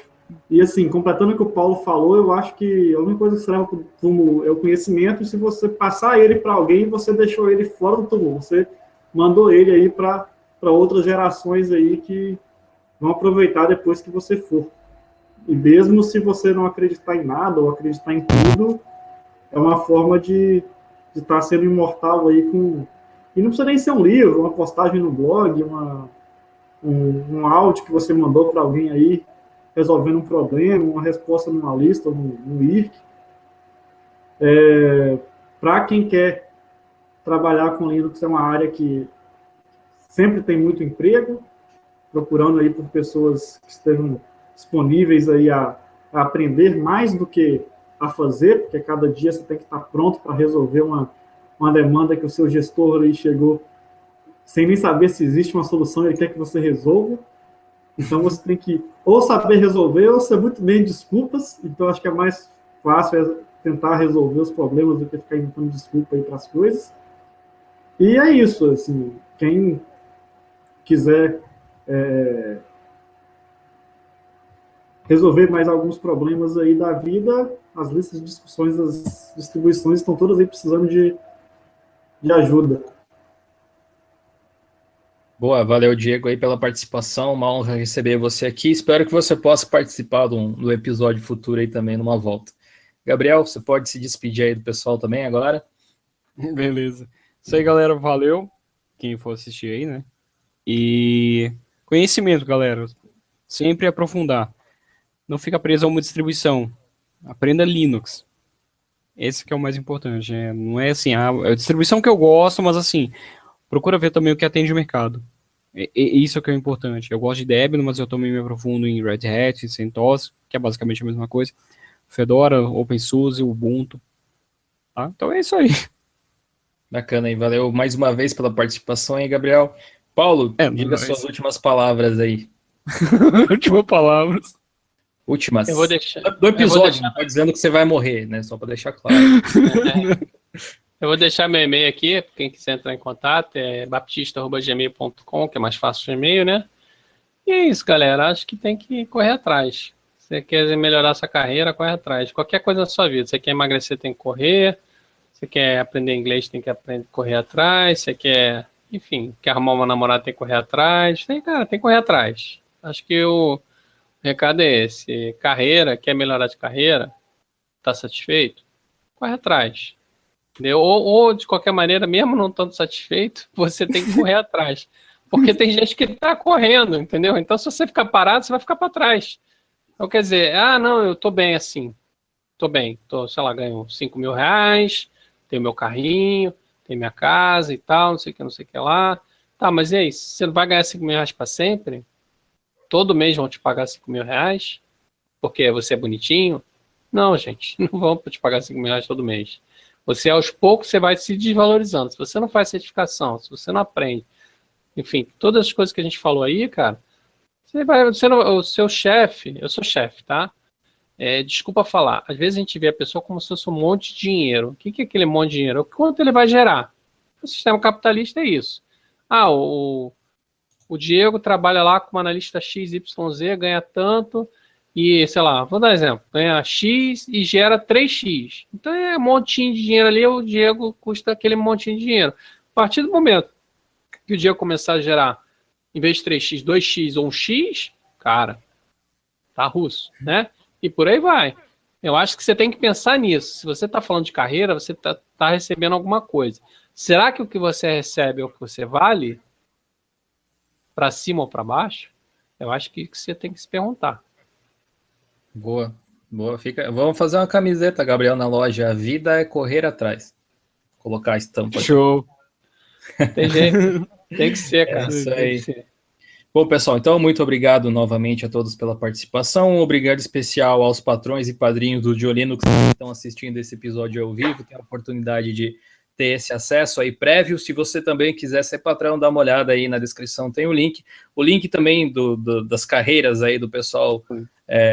E assim, completando o que o Paulo falou, eu acho que a única coisa que serve para o túmulo é o conhecimento, e se você passar ele para alguém, você deixou ele fora do túmulo, você mandou ele aí para outras gerações aí que vão aproveitar depois que você for. E mesmo se você não acreditar em nada ou acreditar em tudo, é uma forma de estar sendo imortal aí com... E não precisa nem ser um livro, uma postagem no blog, um áudio que você mandou para alguém aí, resolvendo um problema, uma resposta numa lista, no IRC. Para quem quer trabalhar com Linux é uma área que sempre tem muito emprego, procurando aí por pessoas que estejam disponíveis aí a aprender mais do que a fazer, porque cada dia você tem que estar pronto para resolver uma demanda que o seu gestor aí chegou sem nem saber se existe uma solução, ele quer que você resolva. Então você tem que ou saber resolver ou ser muito bem desculpas. Então acho que é mais fácil tentar resolver os problemas do que ficar inventando desculpa aí para as coisas. E é isso, assim, quem quiser resolver mais alguns problemas aí da vida, as listas de discussões das distribuições estão todas aí precisando de ajuda. Boa, valeu, Diego, aí pela participação, uma honra receber você aqui, espero que você possa participar do episódio futuro aí também, numa volta. Gabriel, você pode se despedir aí do pessoal também agora? Beleza. Isso aí, galera, valeu, quem for assistir aí, né? E conhecimento, galera, sempre aprofundar. Não fica preso a uma distribuição. Aprenda Linux. Esse que é o mais importante. Não é assim, é a distribuição que eu gosto, mas assim, procura ver também o que atende o mercado. Isso é o que é importante. Eu gosto de Debian, mas eu também me aprofundo em Red Hat, CentOS, que é basicamente a mesma coisa. Fedora, OpenSUSE, Ubuntu. Tá? Então é isso aí. Bacana aí, valeu mais uma vez pela participação aí, Gabriel. Paulo, diga suas últimas palavras aí. Últimas palavras. Últimas. Eu vou deixar. Do episódio, não tá dizendo que você vai morrer, né? Só para deixar claro. Eu vou deixar meu e-mail aqui, para quem quiser entrar em contato, é baptista@gmail.com, que é mais fácil o e-mail, né? E é isso, galera. Acho que tem que correr atrás. Se você quer melhorar sua carreira, corre atrás. Qualquer coisa na sua vida. Você quer emagrecer, tem que correr. Você quer aprender inglês, tem que correr atrás. Você quer, enfim, quer arrumar uma namorada, tem que correr atrás. Tem que correr atrás. Acho que o recado é esse. Carreira, quer melhorar de carreira? Tá satisfeito? Corre atrás. Entendeu? Ou, de qualquer maneira, mesmo não estando satisfeito, você tem que correr atrás. Porque tem gente que está correndo, entendeu? Então, se você ficar parado, você vai ficar para trás. Então, quer dizer, não, eu estou bem assim. Estou bem. Sei lá, ganho 5 mil reais, tenho meu carrinho, tenho minha casa e tal, não sei o que lá. Tá, mas e aí? Você não vai ganhar 5 mil reais para sempre? Todo mês vão te pagar 5 mil reais? Porque você é bonitinho? Não, gente, não vão te pagar 5 mil reais todo mês. Você, aos poucos, você vai se desvalorizando. Se você não faz certificação, se você não aprende, enfim, todas as coisas que a gente falou aí, cara, o seu chefe, eu sou chefe, tá? Desculpa falar, às vezes a gente vê a pessoa como se fosse um monte de dinheiro. O que é aquele monte de dinheiro? Quanto ele vai gerar? O sistema capitalista é isso. O Diego trabalha lá como analista XYZ, ganha tanto, e, sei lá, vou dar um exemplo, ganha X e gera 3X. Então é um montinho de dinheiro ali, o Diego custa aquele montinho de dinheiro. A partir do momento que o Diego começar a gerar, em vez de 3X, 2X ou 1X, cara, tá russo, né? E por aí vai. Eu acho que você tem que pensar nisso. Se você está falando de carreira, você tá recebendo alguma coisa. Será que o que você recebe é o que você vale? Para cima ou para baixo? Eu acho que você tem que se perguntar. Boa. Vamos fazer uma camiseta, Gabriel, na loja. A vida é correr atrás. Vou colocar a estampa aqui. Show. Tem jeito. Tem que ser, cara. Isso tem aí. que ser. Bom, pessoal, então muito obrigado novamente a todos pela participação. Um obrigado especial aos patrões e padrinhos do Diolinux que estão assistindo esse episódio ao vivo, tem a oportunidade de ter esse acesso aí prévio. Se você também quiser ser patrão, dá uma olhada aí na descrição, tem o link. O link também das carreiras aí do pessoal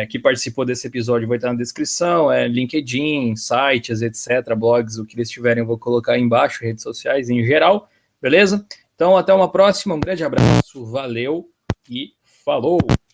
que participou desse episódio vai estar na descrição, LinkedIn, sites, etc., blogs, o que eles tiverem eu vou colocar aí embaixo, redes sociais em geral, beleza? Então até uma próxima, um grande abraço, valeu e falou!